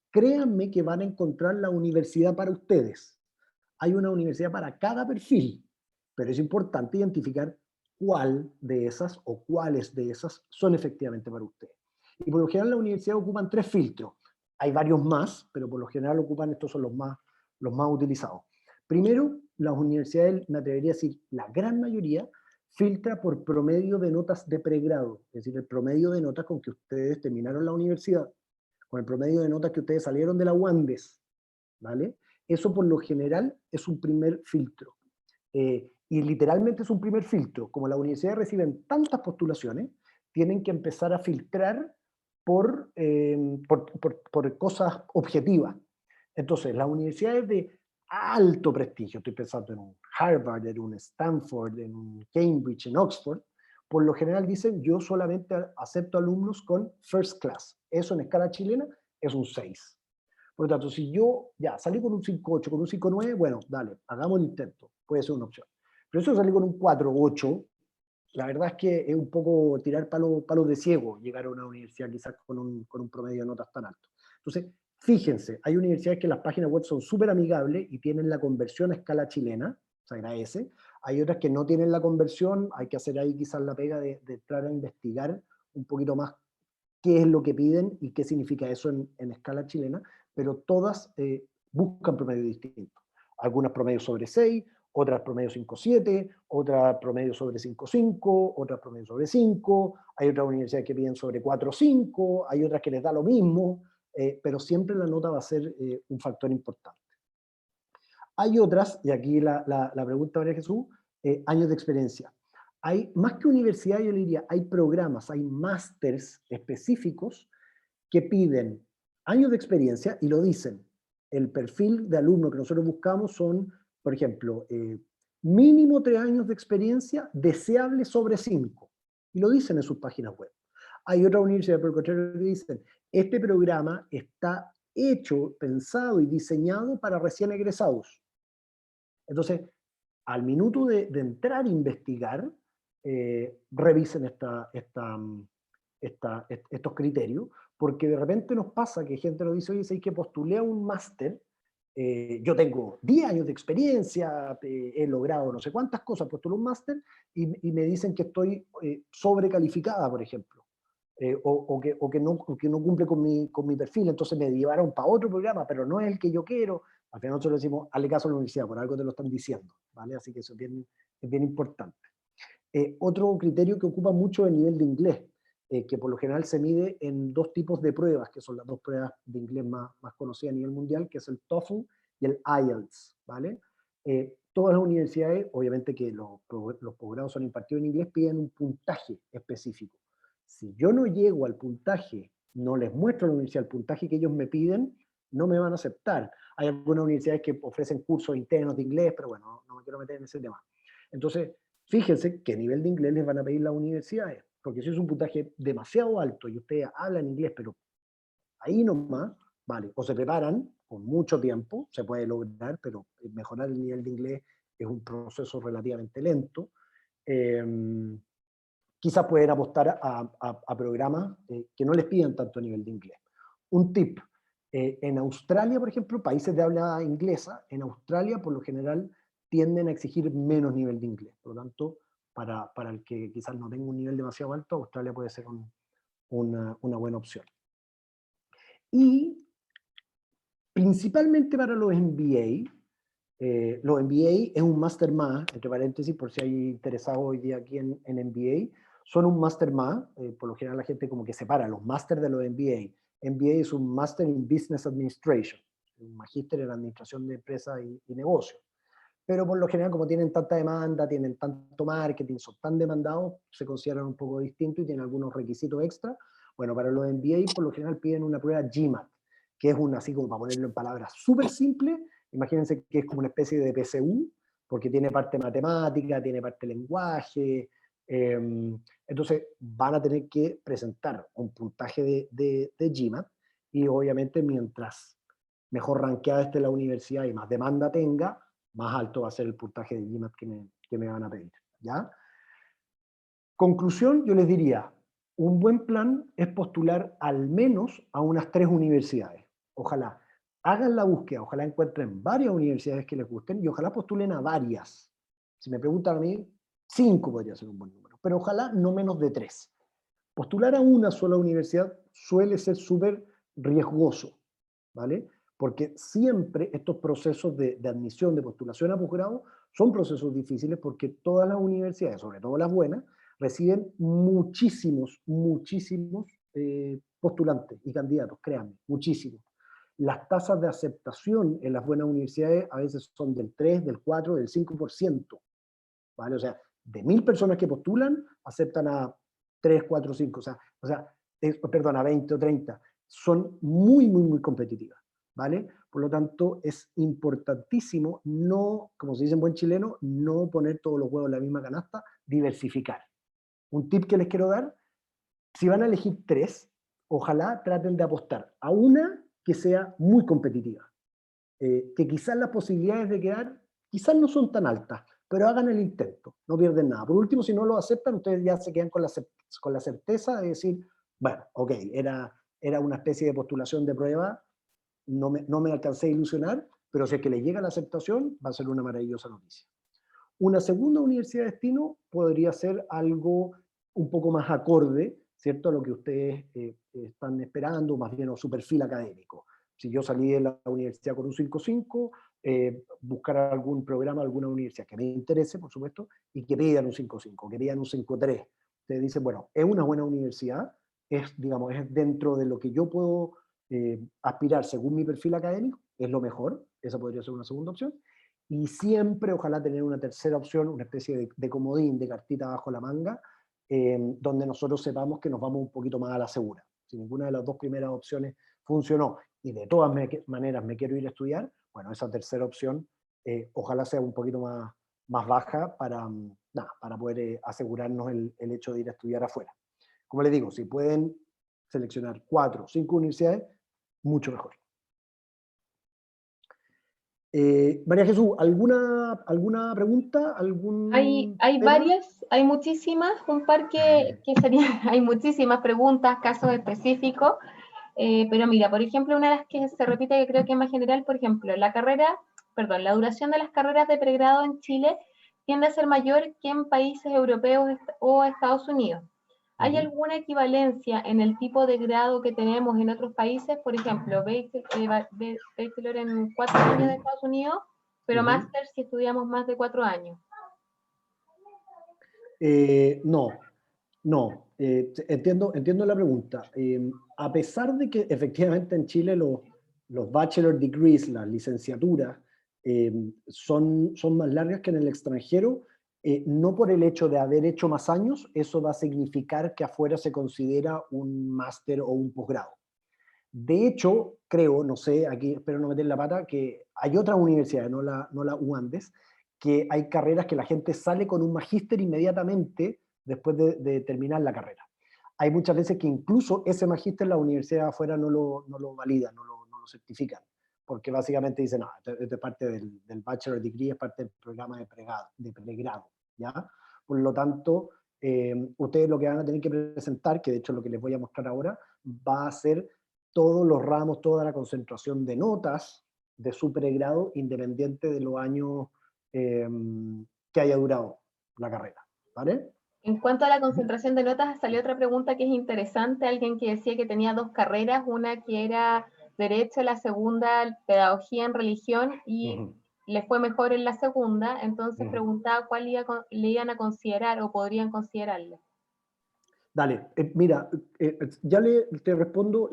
Créanme que van a encontrar la universidad para ustedes. Hay una universidad para cada perfil, pero es importante identificar cuál de esas o cuáles de esas son efectivamente para ustedes. Y por lo general las universidades ocupan 3 filtros. Hay varios más, pero por lo general ocupan, estos son los más utilizados. Primero, las universidades, me atrevería a decir, la gran mayoría, filtra por promedio de notas de pregrado, es decir, el promedio de notas con que ustedes terminaron la universidad, con el promedio de notas que ustedes salieron de la UANDES, ¿vale? Eso por lo general es un primer filtro. Y literalmente es un primer filtro. Como las universidades reciben tantas postulaciones, tienen que empezar a filtrar por cosas objetivas. Entonces, las universidades de alto prestigio, estoy pensando en un Harvard, en un Stanford, en un Cambridge, en Oxford, por lo general dicen, yo solamente acepto alumnos con first class. Eso en escala chilena es un 6. Por lo tanto, si yo ya salí con un 5.8, con un 5.9, bueno, dale, hagamos el intento, puede ser una opción. Pero eso salí con un 4.8, la verdad es que es un poco tirar palos de ciego llegar a una universidad quizás con un promedio de notas tan alto. Entonces, fíjense, hay universidades que las páginas web son súper amigables y tienen la conversión a escala chilena, se agradece. Hay otras que no tienen la conversión, hay que hacer ahí quizás la pega de entrar a investigar un poquito más qué es lo que piden y qué significa eso en escala chilena, pero todas buscan promedios distintos. Algunas promedios sobre 6, otras promedio 5.7, otras promedio sobre 5.5, otras promedio sobre 5, hay otras universidades que piden sobre 4.5, hay otras que les da lo mismo, pero siempre la nota va a ser un factor importante. Hay otras, y aquí la pregunta, María Jesús, años de experiencia. Hay, más que universidad, yo le diría, hay programas, hay másters específicos que piden años de experiencia y lo dicen. El perfil de alumno que nosotros buscamos son, por ejemplo, mínimo 3 años de experiencia, deseable sobre 5. Y lo dicen en sus páginas web. Hay otras universidades, por el contrario, que dicen, este programa está hecho, pensado y diseñado para recién egresados. Entonces, al minuto de entrar a investigar, revisen estos criterios, porque de repente nos pasa que gente nos dice, oye, si hay que postulé a un máster, yo tengo 10 años de experiencia, he logrado no sé cuántas cosas, postulé un máster y me dicen que estoy sobrecalificada, por ejemplo, o que no cumple con mi perfil, entonces me llevaron para otro programa, pero no es el que yo quiero. Al final nosotros decimos, hazle caso a la universidad, por algo te lo están diciendo, ¿vale? Así que eso es bien importante. Otro criterio que ocupa mucho es el nivel de inglés, que por lo general se mide en 2 tipos de pruebas, que son las 2 pruebas de inglés más conocidas a nivel mundial, que es el TOEFL y el IELTS, ¿vale? Todas las universidades, obviamente que los posgrados son impartidos en inglés, piden un puntaje específico. Si yo no llego al puntaje, no les muestro a la universidad el puntaje que ellos me piden, no me van a aceptar. Hay algunas universidades que ofrecen cursos internos de inglés, pero bueno, no me quiero meter en ese tema. Entonces, fíjense qué nivel de inglés les van a pedir las universidades, porque si es un puntaje demasiado alto y ustedes hablan inglés, pero ahí nomás, vale, o se preparan con mucho tiempo, se puede lograr, pero mejorar el nivel de inglés es un proceso relativamente lento. Quizás pueden apostar a programas que no les pidan tanto nivel de inglés. Un tip, en Australia, por ejemplo, países de habla inglesa, en Australia por lo general tienden a exigir menos nivel de inglés. Por lo tanto, para el que quizás no tenga un nivel demasiado alto, Australia puede ser una buena opción. Y principalmente para los MBA, los MBA es un máster más, entre paréntesis, por si hay interesados hoy día aquí en MBA, son un máster más, por lo general la gente como que separa los máster de los MBA. MBA es un Master in Business Administration, un magíster en Administración de Empresas y Negocios. Pero por lo general, como tienen tanta demanda, tienen tanto marketing, son tan demandados, se consideran un poco distintos y tienen algunos requisitos extra. Bueno, para los MBA por lo general piden una prueba GMAT, que es una, así como para ponerlo en palabras súper simple, imagínense que es como una especie de PSU, porque tiene parte matemática, tiene parte lenguaje, entonces van a tener que presentar un puntaje de GMAT y obviamente mientras mejor rankeada esté la universidad y más demanda tenga, más alto va a ser el puntaje de GMAT que me van a pedir, ¿ya? Conclusión, yo les diría, un buen plan es postular al menos a unas 3 universidades. Ojalá hagan la búsqueda, ojalá encuentren varias universidades que les gusten y ojalá postulen a varias. Si me preguntan a mí, 5 podría ser un buen número, pero ojalá no menos de 3. Postular a una sola universidad suele ser súper riesgoso, ¿vale? Porque siempre estos procesos de admisión, de postulación a posgrado, son procesos difíciles porque todas las universidades, sobre todo las buenas, reciben muchísimos postulantes y candidatos, créanme, muchísimos. Las tasas de aceptación en las buenas universidades a veces son del 3, del 4, del 5%, ¿vale? O sea, de 1000 personas que postulan, aceptan a 3, 4, 5, perdón, a 20 o 30. Son muy competitivas, ¿vale? Por lo tanto, es importantísimo no, como se dice en buen chileno, no poner todos los huevos en la misma canasta, diversificar. Un tip que les quiero dar, si van a elegir 3, ojalá traten de apostar a una que sea muy competitiva, que quizás las posibilidades de quedar quizás no son tan altas, pero hagan el intento, no pierden nada. Por último, si no lo aceptan, ustedes ya se quedan con la certeza de decir, bueno, ok, era una especie de postulación de prueba, no me alcancé a ilusionar, pero si es que le llega la aceptación, va a ser una maravillosa noticia. Una segunda universidad de destino podría ser algo un poco más acorde, ¿cierto?, a lo que ustedes están esperando, más bien a su perfil académico. Si yo salí de la universidad con un 5.5, buscar algún programa, alguna universidad que me interese, por supuesto, y que pidan un 5.5, que pidan un 5.3. Ustedes dicen, bueno, es una buena universidad, digamos, es dentro de lo que yo puedo aspirar según mi perfil académico, es lo mejor, esa podría ser una segunda opción. Y siempre, ojalá, tener una tercera opción, una especie de comodín, de cartita bajo la manga, donde nosotros sepamos que nos vamos un poquito más a la segura. Si ninguna de las dos primeras opciones funcionó y de todas maneras me quiero ir a estudiar, bueno, esa tercera opción ojalá sea un poquito más baja para poder asegurarnos el hecho de ir a estudiar afuera. Como les digo, si pueden seleccionar 4 o 5 universidades, mucho mejor. María Jesús, ¿alguna pregunta? Hay varias, hay muchísimas, un par que serían, hay muchísimas preguntas, casos específicos, pero mira, por ejemplo, una de las que se repite, que creo que es más general, por ejemplo, la duración de las carreras de pregrado en Chile tiende a ser mayor que en países europeos o Estados Unidos. ¿Hay alguna equivalencia en el tipo de grado que tenemos en otros países? Por ejemplo, bachelor en 4 años de Estados Unidos, pero máster si estudiamos más de 4 años. No, entiendo la pregunta. A pesar de que efectivamente en Chile los bachelor degrees, las licenciaturas, son más largas que en el extranjero, no por el hecho de haber hecho más años, eso va a significar que afuera se considera un máster o un posgrado. De hecho, creo, no sé, aquí espero no meter la pata, que hay otras universidades, no la UANDES, que hay carreras que la gente sale con un magíster inmediatamente después de terminar la carrera. Hay muchas veces que incluso ese magíster la universidad afuera no lo valida, no lo certifican, porque básicamente dicen, no, esto es parte del bachelor degree, es parte del programa de pregrado, ¿ya? Por lo tanto, ustedes lo que van a tener que presentar, que de hecho lo que les voy a mostrar ahora, va a ser todos los ramos, toda la concentración de notas de su pregrado, independiente de los años que haya durado la carrera, ¿vale? En cuanto a la concentración de notas, salió otra pregunta que es interesante, alguien que decía que tenía 2 carreras, una que era Derecho, la segunda Pedagogía en Religión, y le fue mejor en la segunda, entonces preguntaba cuál le iban a considerar o podrían considerarle. Dale, mira, ya le respondo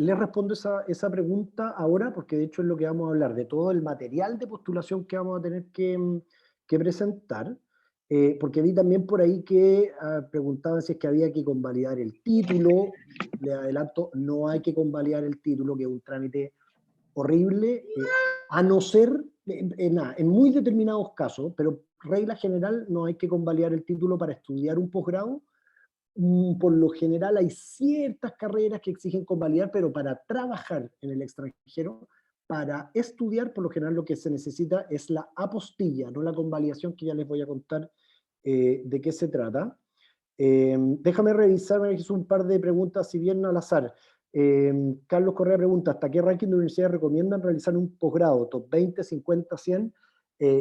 esa pregunta ahora, porque de hecho es lo que vamos a hablar, de todo el material de postulación que vamos a tener que presentar, porque vi también por ahí que preguntaban si es que había que convalidar el título. Le adelanto, no hay que convalidar el título, que es un trámite horrible, a no ser, en muy determinados casos, pero regla general, no hay que convalidar el título para estudiar un posgrado. Por lo general hay ciertas carreras que exigen convalidar, pero para trabajar en el extranjero para estudiar, por lo general lo que se necesita es la apostilla, no la convalidación, que ya les voy a contar de qué se trata. Déjame revisar, me hizo un par de preguntas, si bien al azar. Carlos Correa pregunta, ¿hasta qué ranking de universidades recomiendan realizar un posgrado? ¿Top 20, 50, 100?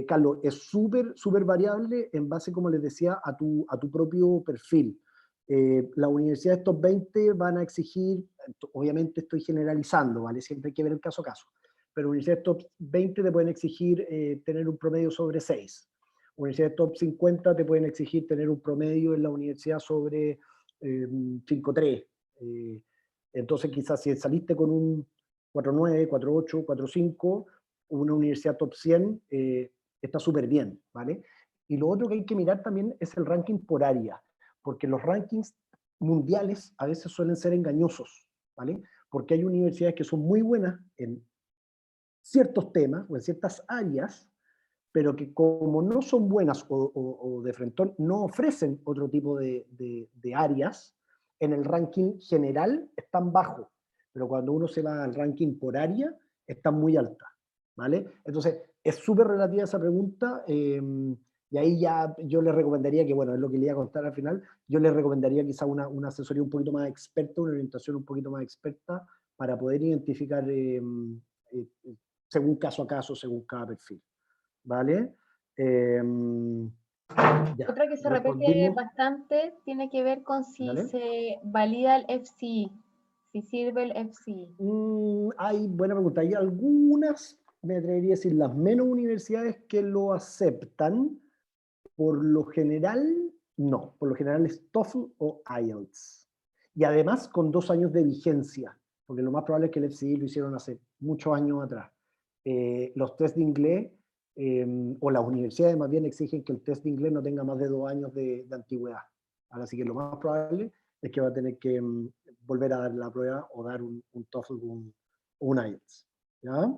Carlos, es súper variable en base, como les decía, a tu propio perfil. Las universidades top 20 van a exigir, obviamente estoy generalizando, ¿vale? Siempre hay que ver el caso a caso, pero universidades top 20 te pueden exigir tener un promedio sobre 6. Universidades top 50 te pueden exigir tener un promedio en la universidad sobre 5.3. Entonces quizás si saliste con un 4.9, 4.8, 4.5, una universidad top 100 está súper bien, ¿vale? Y lo otro que hay que mirar también es el ranking por área, porque los rankings mundiales a veces suelen ser engañosos, ¿vale? Porque hay universidades que son muy buenas en ciertos temas o en ciertas áreas, pero que como no son buenas o de frentón, no ofrecen otro tipo de áreas, en el ranking general están bajo, pero cuando uno se va al ranking por área, están muy altas, ¿vale? Entonces, es súper relativa esa pregunta, y ahí ya yo le recomendaría que, bueno, es lo que le iba a contar al final, yo le recomendaría quizá una asesoría un poquito más experta, una orientación un poquito más experta, para poder identificar según caso a caso, según cada perfil. ¿Vale? Ya, Otra que se repite respondimos. bastante tiene que ver con si ¿Vale? se valida el FCI, si sirve el FCI. Hay, buena pregunta, hay algunas, me atrevería a decir, las menos universidades que lo aceptan. Por lo general, no. Por lo general es TOEFL o IELTS. Y además con 2 años de vigencia, porque lo más probable es que el FCI lo hicieron hace muchos años atrás. Los test de inglés, o las universidades más bien exigen que el test de inglés no tenga más de 2 años de antigüedad. Así que lo más probable es que va a tener que volver a dar la prueba o dar un TOEFL o un IELTS. ¿Ya?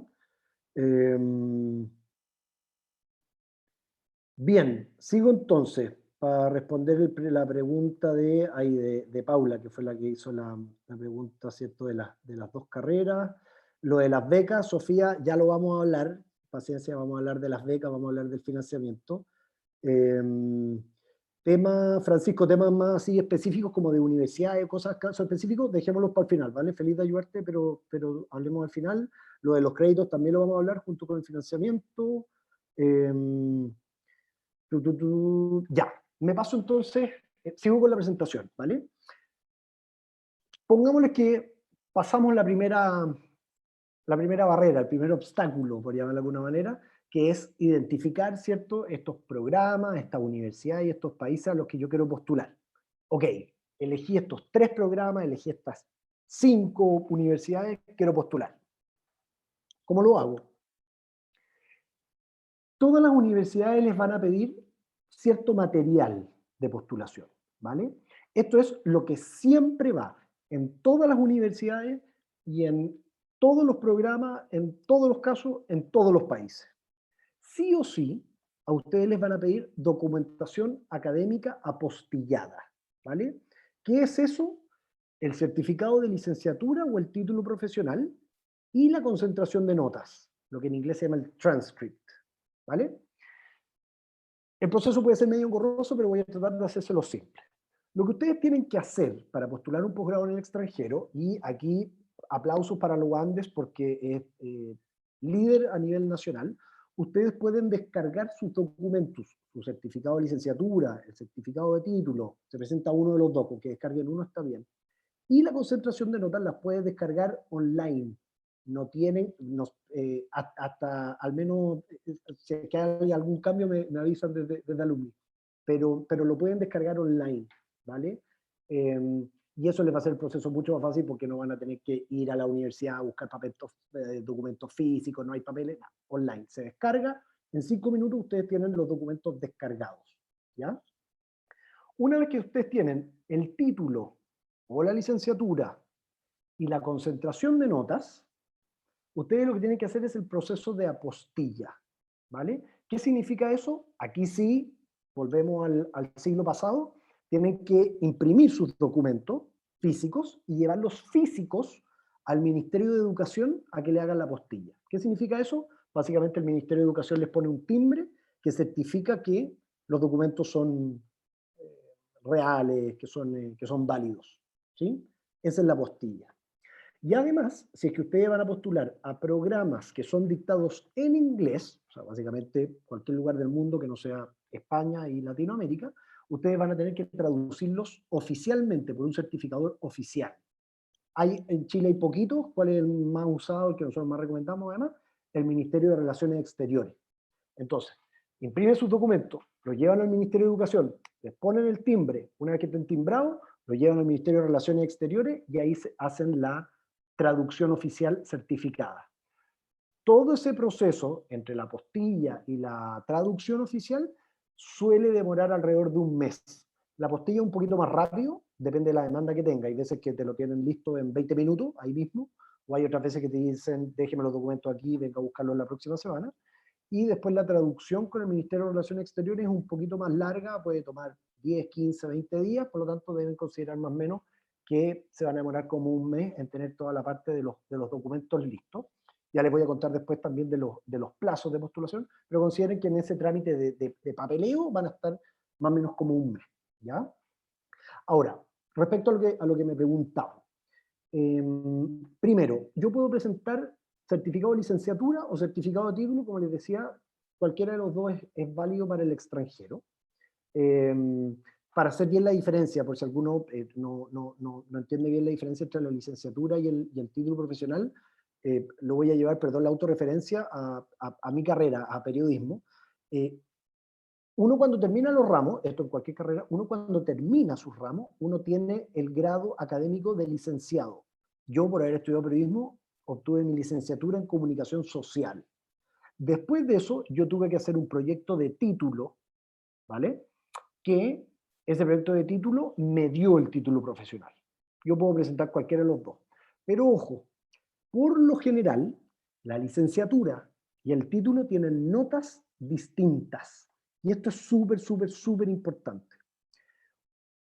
Bien, sigo entonces para responder la pregunta de Paula, que fue la que hizo la pregunta, ¿cierto?, de las 2 carreras. Lo de las becas, Sofía, ya lo vamos a hablar. Paciencia, vamos a hablar de las becas, vamos a hablar del financiamiento. Francisco, temas más así específicos como de universidades, cosas, casos específicos, dejémoslos para el final, ¿vale? Feliz de ayudarte, pero hablemos al final. Lo de los créditos también lo vamos a hablar junto con el financiamiento. Ya, me paso entonces, sigo con la presentación, ¿vale? Pongámosle que pasamos la primera barrera, el primer obstáculo, por llamarlo de alguna manera, que es identificar, ¿cierto?, estos programas, estas universidades y estos países a los que yo quiero postular. Ok, elegí estos 3 programas, elegí estas 5 universidades, quiero postular. ¿Cómo lo hago? Todas las universidades les van a pedir cierto material de postulación, ¿vale? Esto es lo que siempre va en todas las universidades y en todos los programas, en todos los casos, en todos los países. Sí o sí, a ustedes les van a pedir documentación académica apostillada, ¿vale? ¿Qué es eso? El certificado de licenciatura o el título profesional y la concentración de notas, lo que en inglés se llama el transcript, ¿vale? El proceso puede ser medio engorroso, pero voy a tratar de hacérselo simple. Lo que ustedes tienen que hacer para postular un posgrado en el extranjero, y aquí aplausos para los Andes porque es líder a nivel nacional, ustedes pueden descargar sus documentos, su certificado de licenciatura, el certificado de título, se presenta uno de los dos, con que descarguen uno está bien, y la concentración de notas las puedes descargar online. No tienen, hasta al menos, si hay algún cambio me avisan desde Alumni, pero lo pueden descargar online, ¿vale? Y eso les va a hacer el proceso mucho más fácil porque no van a tener que ir a la universidad a buscar documentos físicos, no hay papeles, nada, online. Se descarga, en 5 minutos ustedes tienen los documentos descargados, ¿ya? Una vez que ustedes tienen el título o la licenciatura y la concentración de notas, ustedes lo que tienen que hacer es el proceso de apostilla, ¿vale? ¿Qué significa eso? Aquí sí, volvemos al siglo pasado, tienen que imprimir sus documentos físicos y llevarlos físicos al Ministerio de Educación a que le hagan la apostilla. ¿Qué significa eso? Básicamente el Ministerio de Educación les pone un timbre que certifica que los documentos son reales, que son válidos, ¿sí? Esa es la apostilla. Y además, si es que ustedes van a postular a programas que son dictados en inglés, o sea, básicamente cualquier lugar del mundo que no sea España y Latinoamérica, ustedes van a tener que traducirlos oficialmente por un certificador oficial. En Chile hay poquitos. ¿Cuál es el más usado, el que nosotros más recomendamos además? El Ministerio de Relaciones Exteriores. Entonces, imprimen sus documentos, los llevan al Ministerio de Educación, les ponen el timbre, una vez que estén timbrados, lo llevan al Ministerio de Relaciones Exteriores y ahí hacen la traducción oficial certificada. Todo ese proceso entre la apostilla y la traducción oficial suele demorar alrededor de un mes. La apostilla un poquito más rápido, depende de la demanda que tenga. Hay veces que te lo tienen listo en 20 minutos, ahí mismo, o hay otras veces que te dicen, déjeme los documentos aquí, venga a buscarlos la próxima semana. Y después la traducción con el Ministerio de Relaciones Exteriores es un poquito más larga, puede tomar 10, 15, 20 días, por lo tanto deben considerar más o menos que se van a demorar como un mes en tener toda la parte de los documentos listos. Ya les voy a contar después también de los plazos de postulación, pero consideren que en ese trámite de papeleo van a estar más o menos como un mes, ¿ya? Ahora, respecto a lo que me preguntaban. Primero, yo puedo presentar certificado de licenciatura o certificado de título, como les decía, cualquiera de los dos es válido para el extranjero. Para hacer bien la diferencia, por si alguno no entiende bien la diferencia entre la licenciatura y el título profesional, lo voy a llevar, perdón, la autorreferencia a mi carrera, a periodismo. Uno cuando termina los ramos, esto en cualquier carrera, uno cuando termina sus ramos, uno tiene el grado académico de licenciado. Yo, por haber estudiado periodismo, obtuve mi licenciatura en comunicación social. Después de eso, yo tuve que hacer un proyecto de título, ¿vale? Que ese proyecto de título me dio el título profesional. Yo puedo presentar cualquiera de los dos. Pero ojo, por lo general, la licenciatura y el título tienen notas distintas. Y esto es súper, súper, súper importante.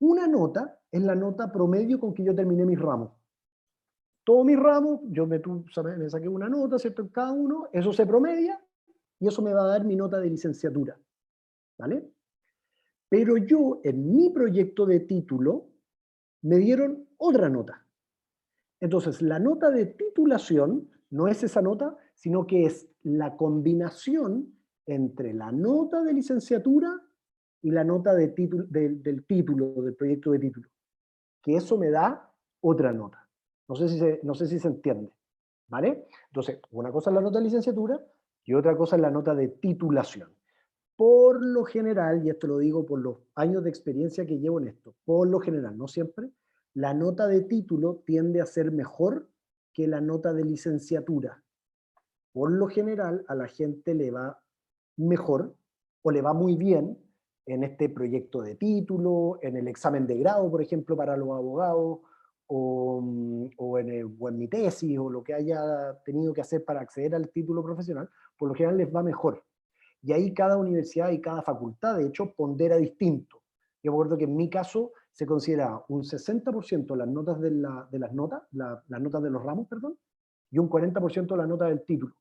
Una nota es la nota promedio con que yo terminé mis ramos. Todos mis ramos, yo me saqué una nota, ¿cierto? En cada uno, eso se promedia y eso me va a dar mi nota de licenciatura. ¿Vale? Pero yo, en mi proyecto de título, me dieron otra nota. Entonces, la nota de titulación no es esa nota, sino que es la combinación entre la nota de licenciatura y la nota del título, del proyecto de título. Que eso me da otra nota. No sé si se entiende. ¿Vale? Entonces, una cosa es la nota de licenciatura y otra cosa es la nota de titulación. Por lo general, y esto lo digo por los años de experiencia que llevo en esto, por lo general, no siempre, la nota de título tiende a ser mejor que la nota de licenciatura. Por lo general, a la gente le va mejor o le va muy bien en este proyecto de título, en el examen de grado, por ejemplo, para los abogados, o en mi tesis, o lo que haya tenido que hacer para acceder al título profesional, por lo general les va mejor. Y ahí cada universidad y cada facultad, de hecho, pondera distinto. Yo me acuerdo que en mi caso se considera un 60% las notas las notas de los ramos, perdón, y un 40% la nota del título.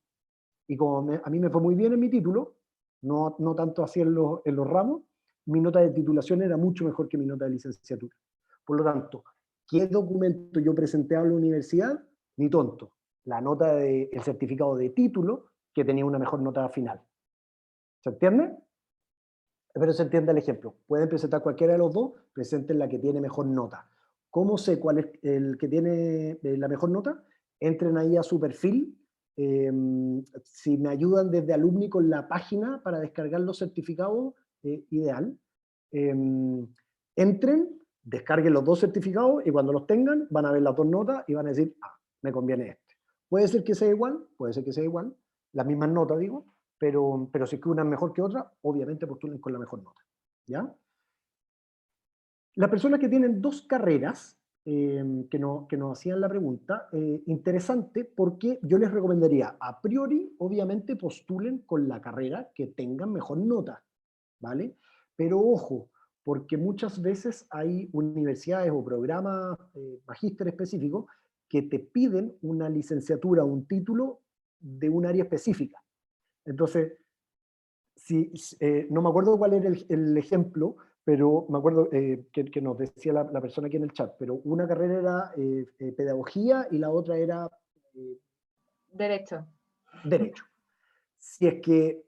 Y como a mí me fue muy bien en mi título, no tanto así en los ramos, mi nota de titulación era mucho mejor que mi nota de licenciatura. Por lo tanto, ¿qué documento yo presenté a la universidad? Ni tonto. La nota el certificado de título, que tenía una mejor nota final. ¿Se entiende? Pero se entiende el ejemplo. Pueden presentar cualquiera de los dos, presenten la que tiene mejor nota. ¿Cómo sé cuál es el que tiene la mejor nota? Entren ahí a su perfil. Si me ayudan desde Alumni con la página para descargar los certificados, ideal. Entren, descarguen los dos certificados y cuando los tengan van a ver las dos notas y van a decir, ah, me conviene este. Puede ser que sea igual, puede ser que sea igual, las mismas notas digo, pero si es que una es mejor que otra, obviamente postulen con la mejor nota. ¿Ya? Las personas que tienen dos carreras, que nos hacían la pregunta, interesante porque yo les recomendaría, a priori, obviamente postulen con la carrera que tengan mejor nota, ¿vale? Pero ojo, porque muchas veces hay universidades o programas magíster específicos que te piden una licenciatura, un título de un área específica. Entonces, no me acuerdo cuál era el ejemplo, pero me acuerdo que nos decía la persona aquí en el chat, pero una carrera era pedagogía y la otra era Derecho. derecho. Si es que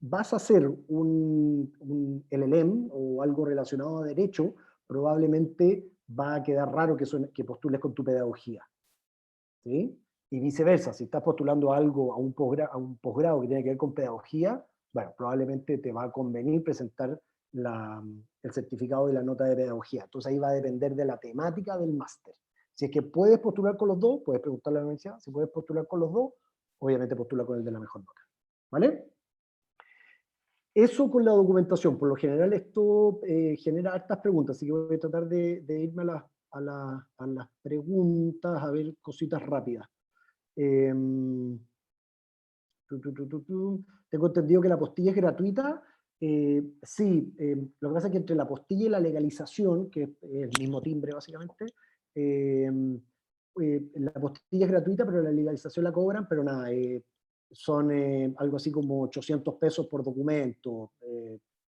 vas a hacer un LLM o algo relacionado a derecho, probablemente va a quedar raro que postules con tu pedagogía. ¿Sí? Y viceversa, si estás postulando algo a un posgrado que tiene que ver con pedagogía, bueno, probablemente te va a convenir presentar el certificado y la nota de pedagogía. Entonces ahí va a depender de la temática del máster. Si es que puedes postular con los dos, puedes preguntarle a la universidad. Si puedes postular con los dos, obviamente postula con el de la mejor nota. ¿Vale? Eso con la documentación. Por lo general esto genera hartas preguntas, así que voy a tratar de irme a las preguntas, a ver cositas rápidas. Tengo entendido que la postilla es gratuita. Sí, lo que pasa es que entre la postilla y la legalización, que es el mismo timbre básicamente, la postilla es gratuita, pero la legalización la cobran, pero nada, son algo así como 800 pesos por documento.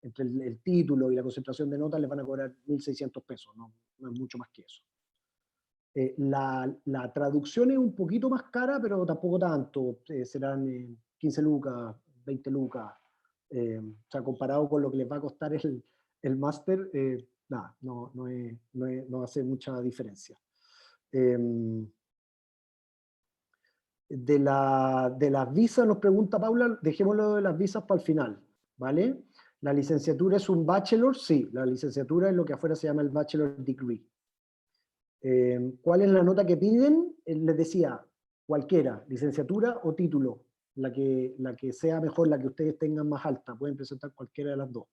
Entre el título y la concentración de notas les van a cobrar 1.600 pesos, no es mucho más que eso. La traducción es un poquito más cara, pero tampoco tanto. Serán 15 lucas, 20 lucas. O sea, comparado con lo que les va a costar el máster, nada, no hace mucha diferencia. De las visas nos pregunta Paula, dejémoslo de las visas para el final, ¿vale? ¿La licenciatura es un bachelor? Sí, la licenciatura es lo que afuera se llama el bachelor degree. ¿Cuál es la nota que piden? Les decía, cualquiera, licenciatura o título, la que sea mejor, la que ustedes tengan más alta, pueden presentar cualquiera de las dos.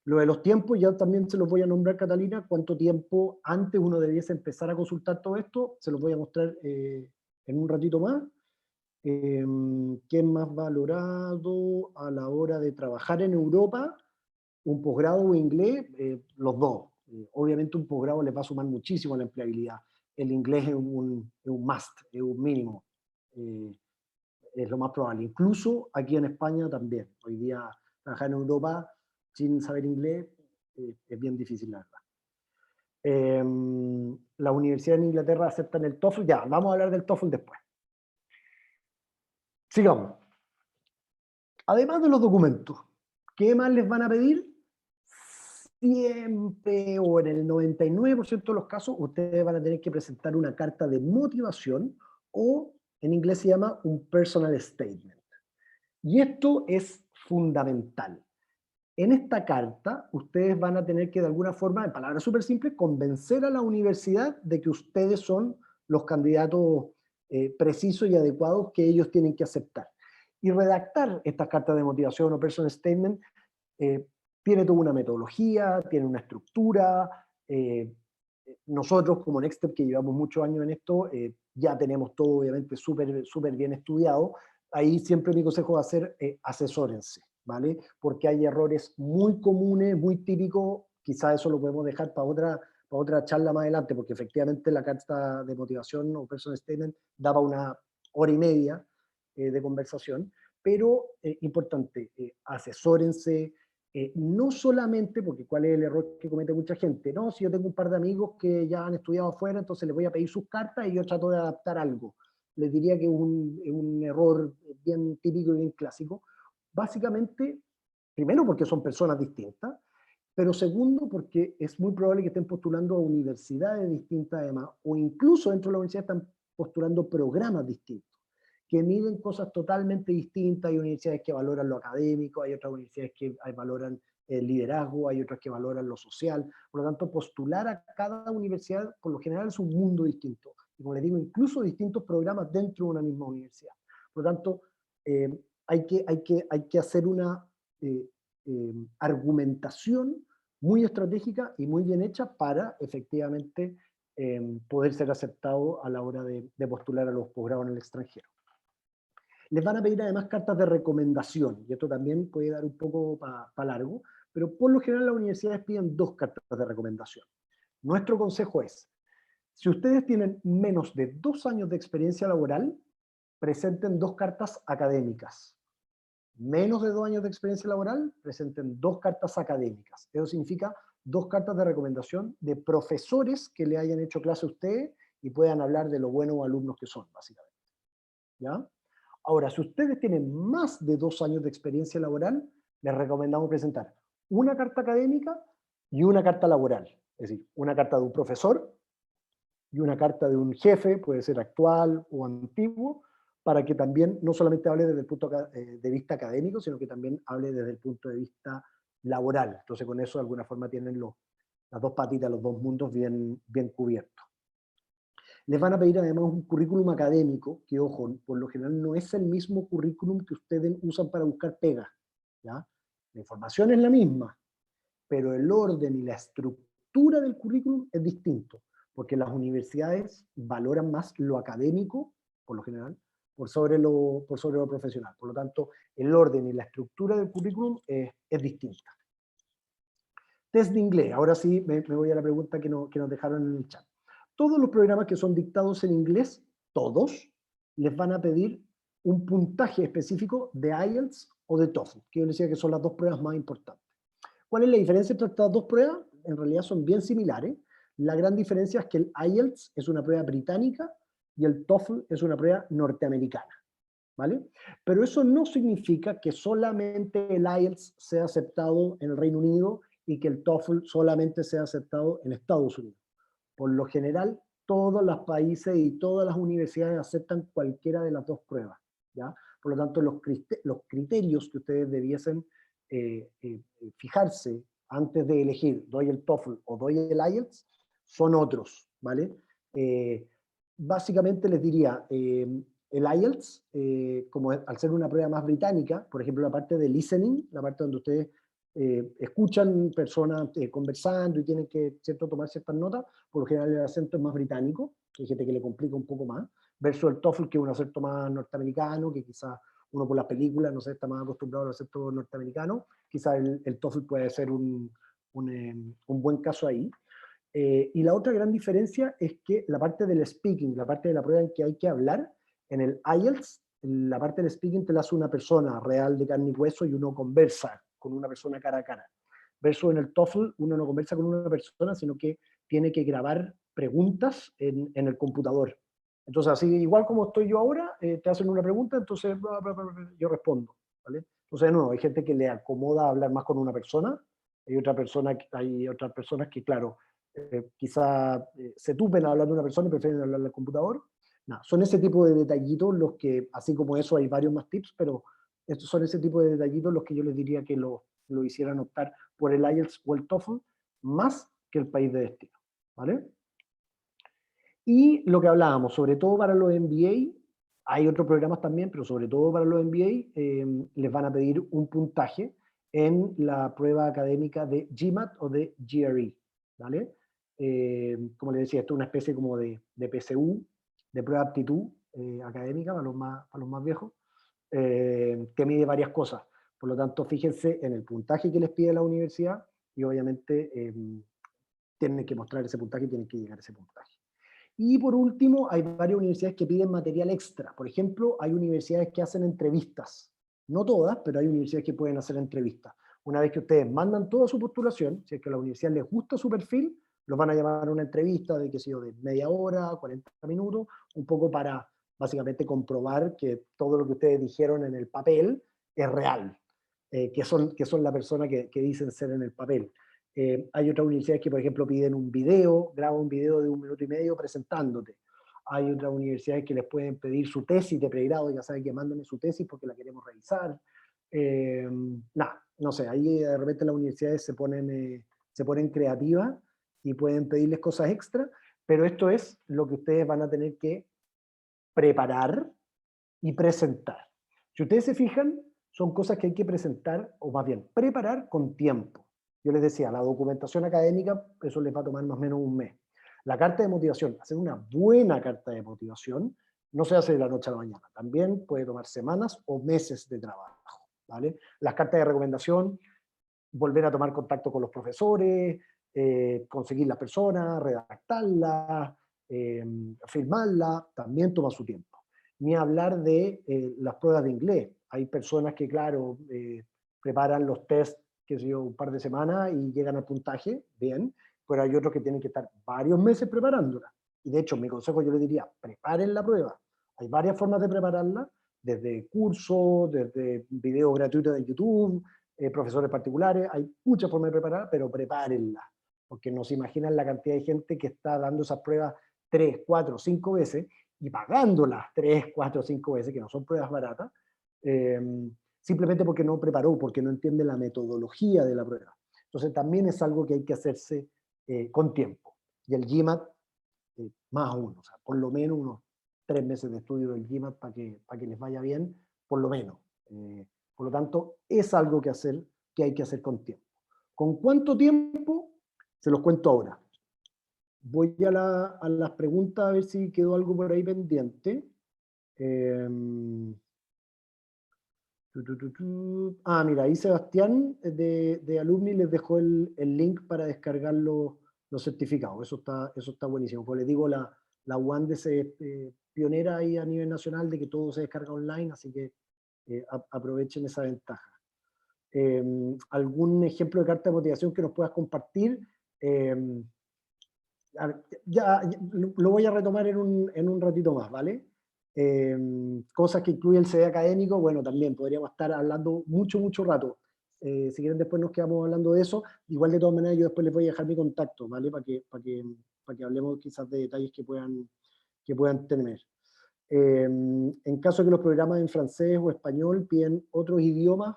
Lo de los tiempos, ya también se los voy a nombrar, Catalina, cuánto tiempo antes uno debiese empezar a consultar todo esto, se los voy a mostrar en un ratito más. ¿Qué es más valorado a la hora de trabajar en Europa? Un posgrado o inglés, los dos. Obviamente un posgrado les va a sumar muchísimo a la empleabilidad. El inglés es un must, es un mínimo. Es lo más probable. Incluso aquí en España también. Hoy día trabajar en Europa sin saber inglés es bien difícil, la verdad. La universidad en Inglaterra aceptan el TOEFL. Ya, vamos a hablar del TOEFL después. Sigamos. Además de los documentos, ¿qué más les van a pedir? Siempre o en el 99% de los casos ustedes van a tener que presentar una carta de motivación o en inglés se llama un personal statement. Y esto es fundamental. En esta carta ustedes van a tener que de alguna forma, en palabras súper simples, convencer a la universidad de que ustedes son los candidatos precisos y adecuados que ellos tienen que aceptar. Y redactar estas cartas de motivación o personal statement tiene toda una metodología, tiene una estructura. Nosotros, como Nextstep, que llevamos muchos años en esto, ya tenemos todo obviamente súper bien estudiado. Ahí siempre mi consejo va a ser asesórense, ¿vale? Porque hay errores muy comunes, muy típicos, quizás eso lo podemos dejar para otra charla más adelante, porque efectivamente la carta de motivación o personal statement daba una hora y media de conversación, pero importante, asesórense, no solamente, porque cuál es el error que comete mucha gente, no, si yo tengo un par de amigos que ya han estudiado afuera, entonces les voy a pedir sus cartas y yo trato de adaptar algo. Les diría que es un error bien típico y bien clásico. Básicamente, primero porque son personas distintas, pero segundo porque es muy probable que estén postulando a universidades distintas además, o incluso dentro de la universidad están postulando programas distintos que miden cosas totalmente distintas. Hay universidades que valoran lo académico, hay otras universidades que valoran el liderazgo, hay otras que valoran lo social. Por lo tanto, postular a cada universidad, por lo general, es un mundo distinto. Y como les digo, incluso distintos programas dentro de una misma universidad. Por lo tanto, hay que hacer una argumentación muy estratégica y muy bien hecha para efectivamente poder ser aceptado a la hora de postular a los posgrados en el extranjero. Les van a pedir además cartas de recomendación, y esto también puede dar un poco para largo, pero por lo general las universidades piden 2 cartas de recomendación. Nuestro consejo es, si ustedes tienen menos de 2 años de experiencia laboral, presenten 2 cartas académicas. Menos de 2 años de experiencia laboral, presenten 2 cartas académicas. Eso significa 2 cartas de recomendación de profesores que le hayan hecho clase a ustedes y puedan hablar de lo buenos alumnos que son, básicamente. ¿Ya? Ahora, si ustedes tienen más de 2 años de experiencia laboral, les recomendamos presentar una carta académica y una carta laboral. Es decir, una carta de un profesor y una carta de un jefe, puede ser actual o antiguo, para que también no solamente hable desde el punto de vista académico, sino que también hable desde el punto de vista laboral. Entonces con eso de alguna forma tienen las 2 patitas, los 2 mundos bien cubiertos. Les van a pedir además un currículum académico, que ojo, por lo general no es el mismo currículum que ustedes usan para buscar pega, ¿ya? La información es la misma, pero el orden y la estructura del currículum es distinto, porque las universidades valoran más lo académico, por lo general, por sobre lo profesional. Por lo tanto, el orden y la estructura del currículum es distinta. Test de inglés. Ahora sí, me voy a la pregunta que nos dejaron en el chat. Todos los programas que son dictados en inglés, todos, les van a pedir un puntaje específico de IELTS o de TOEFL, que yo les decía que son las 2 pruebas más importantes. ¿Cuál es la diferencia entre estas 2 pruebas? En realidad son bien similares. La gran diferencia es que el IELTS es una prueba británica y el TOEFL es una prueba norteamericana, ¿vale? Pero eso no significa que solamente el IELTS sea aceptado en el Reino Unido y que el TOEFL solamente sea aceptado en Estados Unidos. Por lo general, todos los países y todas las universidades aceptan cualquiera de las 2 pruebas, ¿ya? Por lo tanto, los criterios que ustedes debiesen fijarse antes de elegir, doy el TOEFL o doy el IELTS, son otros, ¿vale? Básicamente les diría, el IELTS, como al ser una prueba más británica, por ejemplo, la parte de listening, la parte donde ustedes escuchan personas conversando y tienen que tomar ciertas notas, por lo general el acento es más británico, hay gente que le complica un poco más, versus el TOEFL, que es un acento más norteamericano, que quizás uno por las películas, no sé, está más acostumbrado al acento norteamericano, quizás el TOEFL puede ser un buen caso ahí. Y la otra gran diferencia es que la parte del speaking, la parte de la prueba en que hay que hablar, en el IELTS, la parte del speaking te la hace una persona real de carne y hueso y uno conversa con una persona cara a cara. Versus en el TOEFL, uno no conversa con una persona, sino que tiene que grabar preguntas en el computador. Entonces, así igual como estoy yo ahora, te hacen una pregunta, entonces yo respondo, ¿vale? Entonces, no, hay gente que le acomoda hablar más con una persona, hay otras personas que, claro, quizá se tupen a hablar de una persona y prefieren hablar al computador. No, son ese tipo de detallitos los que, así como eso hay varios más tips, pero estos son ese tipo de detallitos los que yo les diría que lo hicieran optar por el IELTS o el TOEFL más que el país de destino, ¿vale? Y lo que hablábamos, sobre todo para los MBA, hay otros programas también, pero sobre todo para los MBA, les van a pedir un puntaje en la prueba académica de GMAT o de GRE, ¿vale? Como les decía, esto es una especie como de PSU, de prueba de aptitud académica para los más viejos, que mide varias cosas. Por lo tanto, fíjense en el puntaje que les pide la universidad y obviamente tienen que mostrar ese puntaje y tienen que llegar a ese puntaje. Y por último, hay varias universidades que piden material extra. Por ejemplo, hay universidades que hacen entrevistas. No todas, pero hay universidades que pueden hacer entrevistas. Una vez que ustedes mandan toda su postulación, si es que a la universidad les gusta su perfil, los van a llamar a una entrevista de, qué sé yo, de media hora, 40 minutos, un poco para básicamente comprobar que todo lo que ustedes dijeron en el papel es real, que son la persona que dicen ser en el papel. Hay otras universidades que, por ejemplo, piden un video, graba un video de 1 minuto y medio presentándote. Hay otras universidades que les pueden pedir su tesis de pregrado, ya saben que mándenme su tesis porque la queremos revisar. No sé, ahí de repente las universidades se ponen creativas y pueden pedirles cosas extra, pero esto es lo que ustedes van a tener que preparar y presentar. Si ustedes se fijan, son cosas que hay que presentar, o más bien, preparar con tiempo. Yo les decía, la documentación académica, eso les va a tomar más o menos un mes. La carta de motivación, hacer una buena carta de motivación, no se hace de la noche a la mañana. También puede tomar semanas o meses de trabajo, ¿vale? Las cartas de recomendación, volver a tomar contacto con los profesores, conseguir la persona, redactarla, firmarla, también toma su tiempo. Ni hablar de las pruebas de inglés. Hay personas que, claro, preparan los test, qué sé yo, un par de semanas y llegan al puntaje, bien, pero hay otros que tienen que estar varios meses preparándola. Y de hecho, mi consejo yo le diría, preparen la prueba. Hay varias formas de prepararla, desde cursos, desde videos gratuitos de YouTube, profesores particulares, hay muchas formas de preparar, pero prepárenla, porque no se imaginan la cantidad de gente que está dando esas pruebas 3, 4, 5 veces y pagándolas 3, 4, 5 veces, que no son pruebas baratas, eh, simplemente porque no preparó, porque no entiende la metodología de la prueba. Entonces también es algo que hay que hacerse con tiempo. Y el GMAT, más aún, o sea, por lo menos unos 3 meses de estudio del GMAT para que les vaya bien, por lo menos. Por lo tanto, es algo que hay que hacer con tiempo. ¿Con cuánto tiempo? Se los cuento ahora. Voy a las preguntas a ver si quedó algo por ahí pendiente. Mira, ahí Sebastián de Alumni les dejó el link para descargar los certificados. Eso está buenísimo. Pues les digo, la UANDES es pionera ahí a nivel nacional de que todo se descarga online, así que aprovechen esa ventaja. ¿Algún ejemplo de carta de motivación que nos puedas compartir? Ya lo voy a retomar en un ratito más, ¿vale? Cosas que incluye el CD académico, bueno, también podríamos estar hablando mucho rato. Si quieren después nos quedamos hablando de eso. Igual de todas maneras yo después les voy a dejar mi contacto, ¿vale? Para que hablemos quizás de detalles que puedan tener. En caso de que los programas en francés o español piden otros idiomas,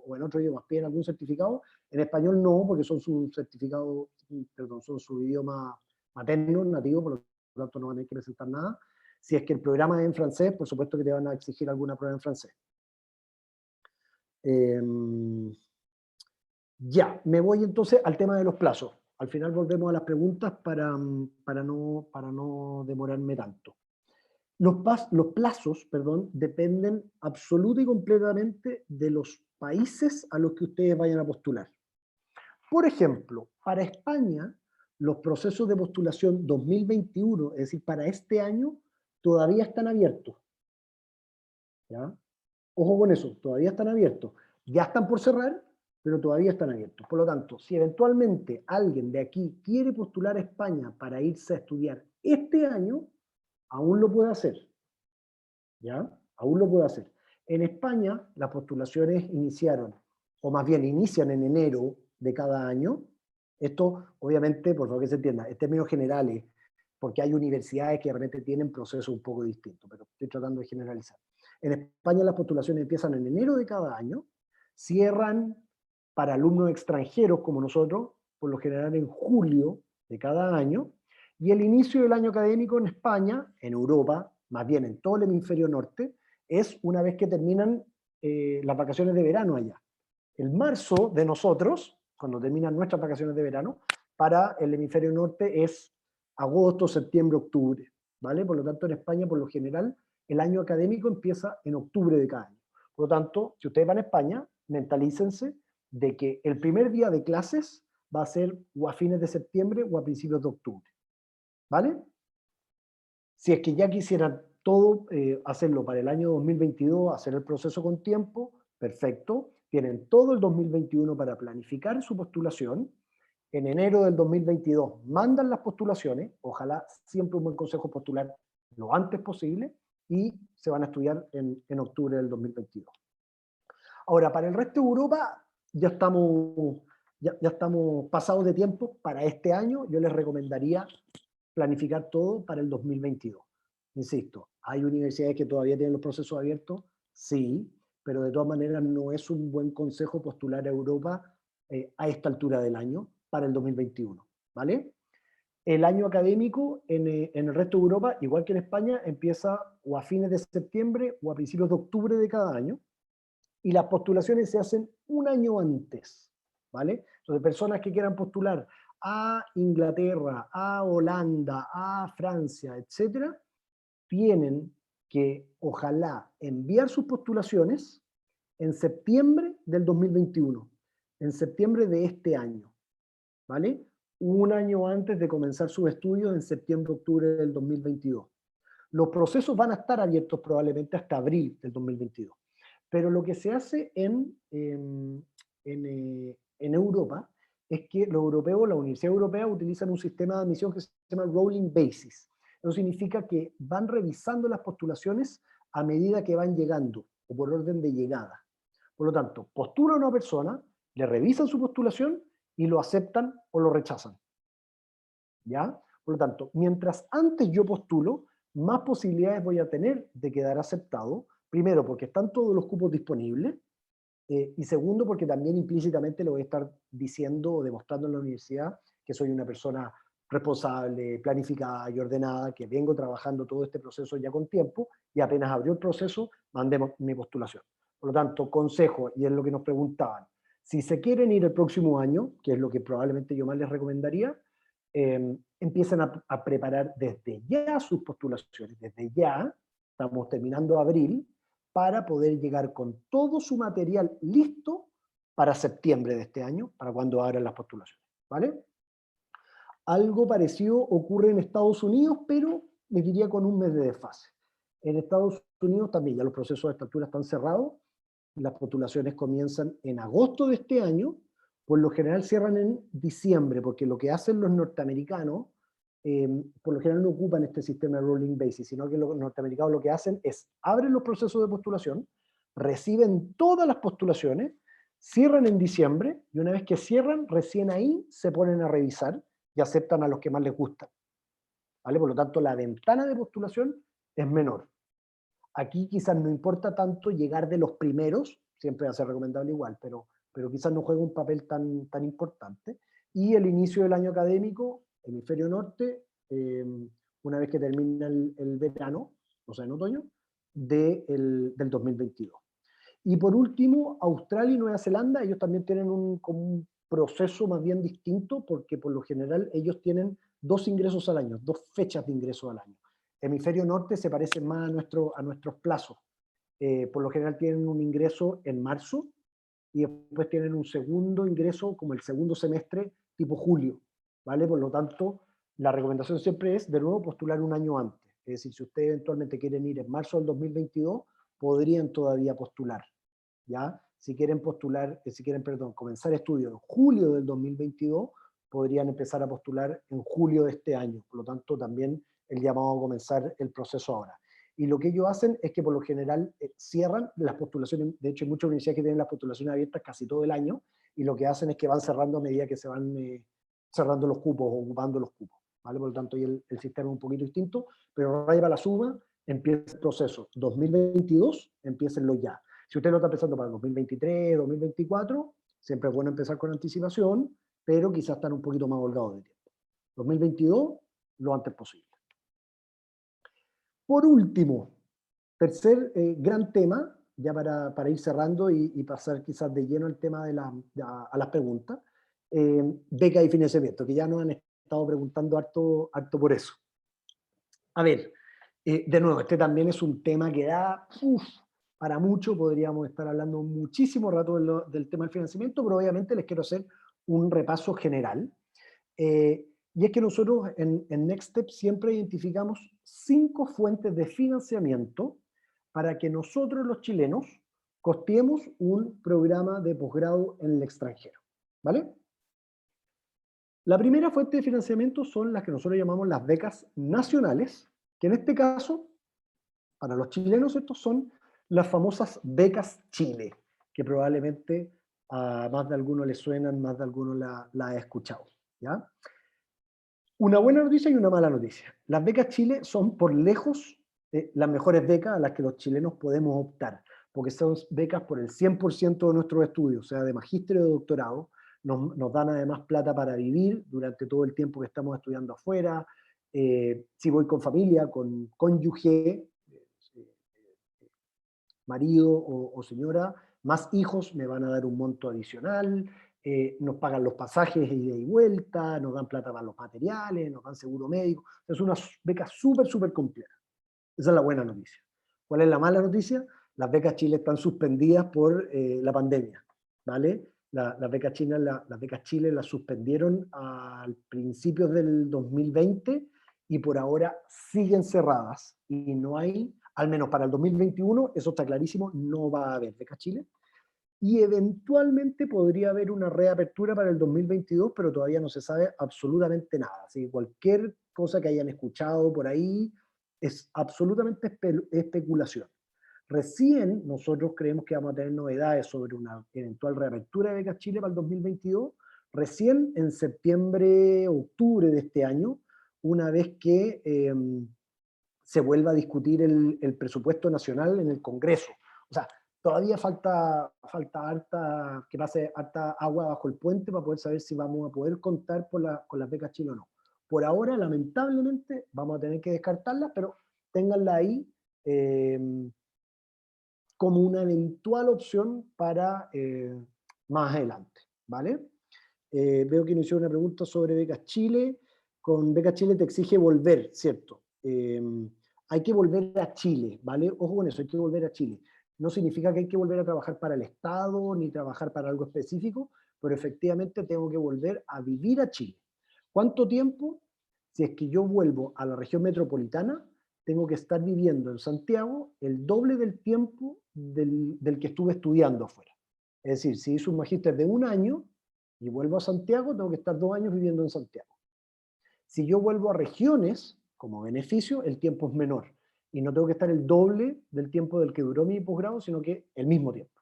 o en otros idiomas piden algún certificado, en español no, porque son sus certificados, perdón, son su idioma materno, nativo, por lo tanto no van a tener que presentar nada. Si es que el programa es en francés, por supuesto que te van a exigir alguna prueba en francés. Ya, me voy entonces al tema de los plazos. Al final volvemos a las preguntas para no demorarme tanto. Los plazos, perdón, dependen absoluta y completamente de los países a los que ustedes vayan a postular. Por ejemplo, para España, los procesos de postulación 2021, es decir, para este año, todavía están abiertos. ¿Ya? Ojo con eso, todavía están abiertos. Ya están por cerrar, pero todavía están abiertos. Por lo tanto, si eventualmente alguien de aquí quiere postular a España para irse a estudiar este año, aún lo puede hacer. ¿Ya? Aún lo puede hacer. En España, las postulaciones iniciaron, o más bien inician en enero de cada año. Esto, obviamente, por favor que se entienda, en términos generales, porque hay universidades que realmente tienen procesos un poco distintos, pero estoy tratando de generalizar. En España las postulaciones empiezan en enero de cada año, cierran para alumnos extranjeros como nosotros, por lo general en julio de cada año, y el inicio del año académico en España, en Europa, más bien en todo el hemisferio norte, es una vez que terminan las vacaciones de verano allá. El marzo de nosotros, cuando terminan nuestras vacaciones de verano, para el hemisferio norte es agosto, septiembre, octubre, ¿vale? Por lo tanto, en España, por lo general, el año académico empieza en octubre de cada año. Por lo tanto, si ustedes van a España, mentalícense de que el primer día de clases va a ser o a fines de septiembre o a principios de octubre, ¿vale? Si es que ya quisieran todo hacerlo para el año 2022, hacer el proceso con tiempo, perfecto. Tienen todo el 2021 para planificar su postulación. En enero del 2022 mandan las postulaciones, ojalá siempre un buen consejo postular lo antes posible, y se van a estudiar en octubre del 2022. Ahora, para el resto de Europa ya estamos pasados de tiempo para este año. Yo les recomendaría planificar todo para el 2022. Insisto, ¿hay universidades que todavía tienen los procesos abiertos? Sí, pero de todas maneras no es un buen consejo postular a Europa a esta altura del año para el 2021, ¿vale? El año académico en el resto de Europa, igual que en España, empieza o a fines de septiembre o a principios de octubre de cada año, y las postulaciones se hacen un año antes, ¿vale? Entonces, personas que quieran postular a Inglaterra, a Holanda, a Francia, etcétera, tienen que, ojalá, enviar sus postulaciones en septiembre del 2021, en septiembre de este año. ¿vale? Un año antes de comenzar sus estudios en septiembre-octubre del 2022. Los procesos van a estar abiertos probablemente hasta abril del 2022. Pero lo que se hace en Europa es que los europeos, la Universidad Europea, utilizan un sistema de admisión que se llama Rolling Basis. Eso significa que van revisando las postulaciones a medida que van llegando, o por orden de llegada. Por lo tanto, postula a una persona, le revisan su postulación y lo aceptan o lo rechazan. ¿Ya? Por lo tanto, mientras antes yo postulo, más posibilidades voy a tener de quedar aceptado. Primero, porque están todos los cupos disponibles. Y segundo, porque también implícitamente le voy a estar diciendo o demostrando en la universidad que soy una persona responsable, planificada y ordenada, que vengo trabajando todo este proceso ya con tiempo, y apenas abrió el proceso, mandé mi postulación. Por lo tanto, consejo, y es lo que nos preguntaban, si se quieren ir el próximo año, que es lo que probablemente yo más les recomendaría, empiecen a preparar desde ya sus postulaciones, desde ya, estamos terminando abril, para poder llegar con todo su material listo para septiembre de este año, para cuando abran las postulaciones, ¿vale? Algo parecido ocurre en Estados Unidos, pero les diría con un mes de desfase. En Estados Unidos también ya los procesos de esta altura están cerrados, las postulaciones comienzan en agosto de este año, por lo general cierran en diciembre, porque lo que hacen los norteamericanos, por lo general no ocupan este sistema de rolling basis, sino que los norteamericanos lo que hacen es abren los procesos de postulación, reciben todas las postulaciones, cierran en diciembre, y una vez que cierran, recién ahí se ponen a revisar y aceptan a los que más les gustan. ¿Vale? Por lo tanto, la ventana de postulación es menor. Aquí quizás no importa tanto llegar de los primeros, siempre va a ser recomendable igual, pero quizás no juega un papel tan importante. Y el inicio del año académico, hemisferio norte, una vez que termina el verano, o sea, en otoño, del 2022. Y por último, Australia y Nueva Zelanda, ellos también tienen como un proceso más bien distinto, porque por lo general ellos tienen 2 ingresos al año, 2 fechas de ingreso al año. Hemisferio norte se parece más a nuestros plazos. Por lo general tienen un ingreso en marzo y después tienen un segundo ingreso como el segundo semestre tipo julio, ¿vale? Por lo tanto, la recomendación siempre es, de nuevo, postular un año antes. Es decir, si ustedes eventualmente quieren ir en marzo del 2022, podrían todavía postular, ¿ya? Si quieren postular, comenzar estudios en julio del 2022, podrían empezar a postular en julio de este año. Por lo tanto, también el llamado a comenzar el proceso ahora. Y lo que ellos hacen es que por lo general cierran las postulaciones, de hecho hay muchas universidades que tienen las postulaciones abiertas casi todo el año, y lo que hacen es que van cerrando a medida que se van cerrando los cupos, ocupando los cupos, ¿vale? Por lo tanto, ahí el sistema es un poquito distinto, pero raya para la suma, empieza el proceso 2022, empiecenlo ya. Si usted lo está pensando para 2023, 2024, siempre es bueno empezar con anticipación, pero quizás están un poquito más holgados de tiempo. 2022, lo antes posible. Por último, tercer gran tema, ya para ir cerrando y pasar quizás de lleno al tema a las preguntas, beca y financiamiento, que ya nos han estado preguntando harto por eso. A ver, de nuevo, este también es un tema que da para mucho, podríamos estar hablando muchísimo rato del tema del financiamiento, pero obviamente les quiero hacer un repaso general. Y es que nosotros en Next Step siempre identificamos 5 fuentes de financiamiento para que nosotros los chilenos costeemos un programa de posgrado en el extranjero, ¿vale? La primera fuente de financiamiento son las que nosotros llamamos las becas nacionales, que en este caso, para los chilenos, estos son las famosas becas Chile, que probablemente a más de alguno les suenan, más de alguno la ha escuchado, ¿ya? Una buena noticia y una mala noticia. Las becas Chile son por lejos las mejores becas a las que los chilenos podemos optar, porque son becas por el 100% de nuestros estudios, o sea, de magíster o de doctorado. Nos dan además plata para vivir durante todo el tiempo que estamos estudiando afuera. Si voy con familia, con cónyuge, marido o señora, más hijos me van a dar un monto adicional. Nos pagan los pasajes ida y vuelta, nos dan plata para los materiales, nos dan seguro médico. Es una beca súper completa. Esa es la buena noticia. ¿Cuál es la mala noticia? Las becas Chile están suspendidas por la pandemia, ¿vale? Las becas chinas, las becas Chile las suspendieron al principio del 2020 y por ahora siguen cerradas. Y no hay, al menos para el 2021, eso está clarísimo, no va a haber becas Chile. Y eventualmente podría haber una reapertura para el 2022, pero todavía no se sabe absolutamente nada. Así que cualquier cosa que hayan escuchado por ahí es absolutamente especulación. Recién nosotros creemos que vamos a tener novedades sobre una eventual reapertura de becas Chile para el 2022, recién en septiembre, octubre de este año, una vez que se vuelva a discutir el presupuesto nacional en el Congreso. O sea, todavía falta harta, que pase harta agua bajo el puente para poder saber si vamos a poder contar con las becas Chile o no. Por ahora, lamentablemente, vamos a tener que descartarlas, pero ténganla ahí como una eventual opción para más adelante, ¿vale? Veo que inició una pregunta sobre becas Chile. Con becas Chile te exige volver, ¿cierto? Hay que volver a Chile, ¿vale? Ojo con eso, hay que volver a Chile. No significa que hay que volver a trabajar para el Estado, ni trabajar para algo específico, pero efectivamente tengo que volver a vivir a Chile. ¿Cuánto tiempo? Si es que yo vuelvo a la región metropolitana, tengo que estar viviendo en Santiago el doble del tiempo del que estuve estudiando afuera. Es decir, si hice un magíster de 1 año y vuelvo a Santiago, tengo que estar 2 años viviendo en Santiago. Si yo vuelvo a regiones, como beneficio, el tiempo es menor. Y no tengo que estar el doble del tiempo del que duró mi posgrado, sino que el mismo tiempo.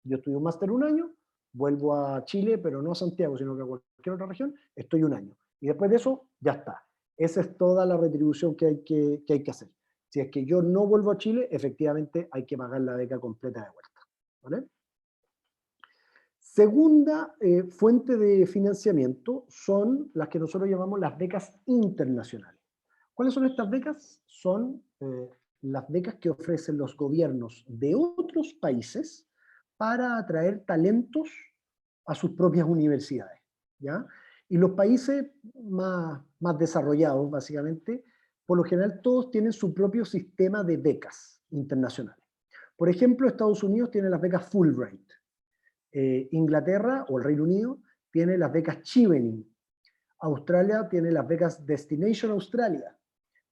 Yo estudio un máster 1 año, vuelvo a Chile, pero no a Santiago, sino que a cualquier otra región, estoy 1 año. Y después de eso, ya está. Esa es toda la retribución que hay que hacer. Si es que yo no vuelvo a Chile, efectivamente hay que pagar la beca completa de vuelta. ¿Vale? Segunda fuente de financiamiento son las que nosotros llamamos las becas internacionales. ¿Cuáles son estas becas? Son las becas que ofrecen los gobiernos de otros países para atraer talentos a sus propias universidades, ¿ya? Y los países más desarrollados, básicamente, por lo general todos tienen su propio sistema de becas internacionales. Por ejemplo, Estados Unidos tiene las becas Fulbright. Inglaterra o el Reino Unido tiene las becas Chevening. Australia tiene las becas Destination Australia.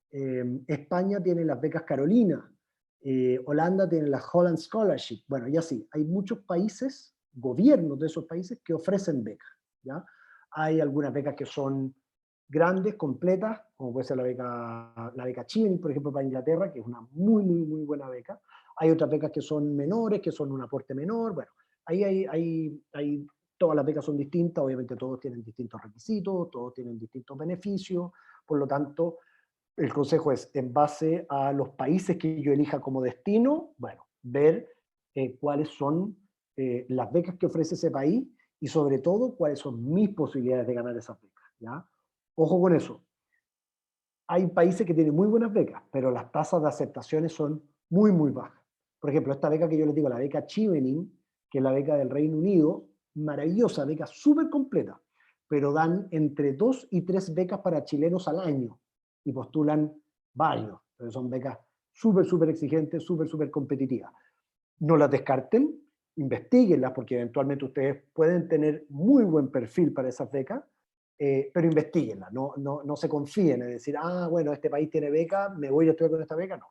España tiene las becas Carolina. Holanda tiene las Holland Scholarship. Bueno, y así. Hay muchos países, gobiernos de esos países, que ofrecen becas, ¿ya? Hay algunas becas que son grandes, completas, como puede ser la beca Chevening, por ejemplo, para Inglaterra, que es una muy, muy, muy buena beca. Hay otras becas que son menores, que son un aporte menor. Bueno, ahí todas las becas son distintas, obviamente todos tienen distintos requisitos, todos tienen distintos beneficios, por lo tanto, el consejo es, en base a los países que yo elija como destino, bueno, ver cuáles son las becas que ofrece ese país y sobre todo cuáles son mis posibilidades de ganar esas becas, ¿ya? Ojo con eso. Hay países que tienen muy buenas becas, pero las tasas de aceptaciones son muy, muy bajas. Por ejemplo, esta beca que yo les digo, la beca Chevening, que es la beca del Reino Unido, maravillosa, beca súper completa, pero dan entre 2 y 3 becas para chilenos al año y postulan varios. Entonces son becas súper, súper exigentes, súper, súper competitivas. No las descarten, investiguenlas, porque eventualmente ustedes pueden tener muy buen perfil para esas becas, pero investiguenlas, no se confíen en decir, ah, bueno, este país tiene beca, me voy a estudiar con esta beca, no.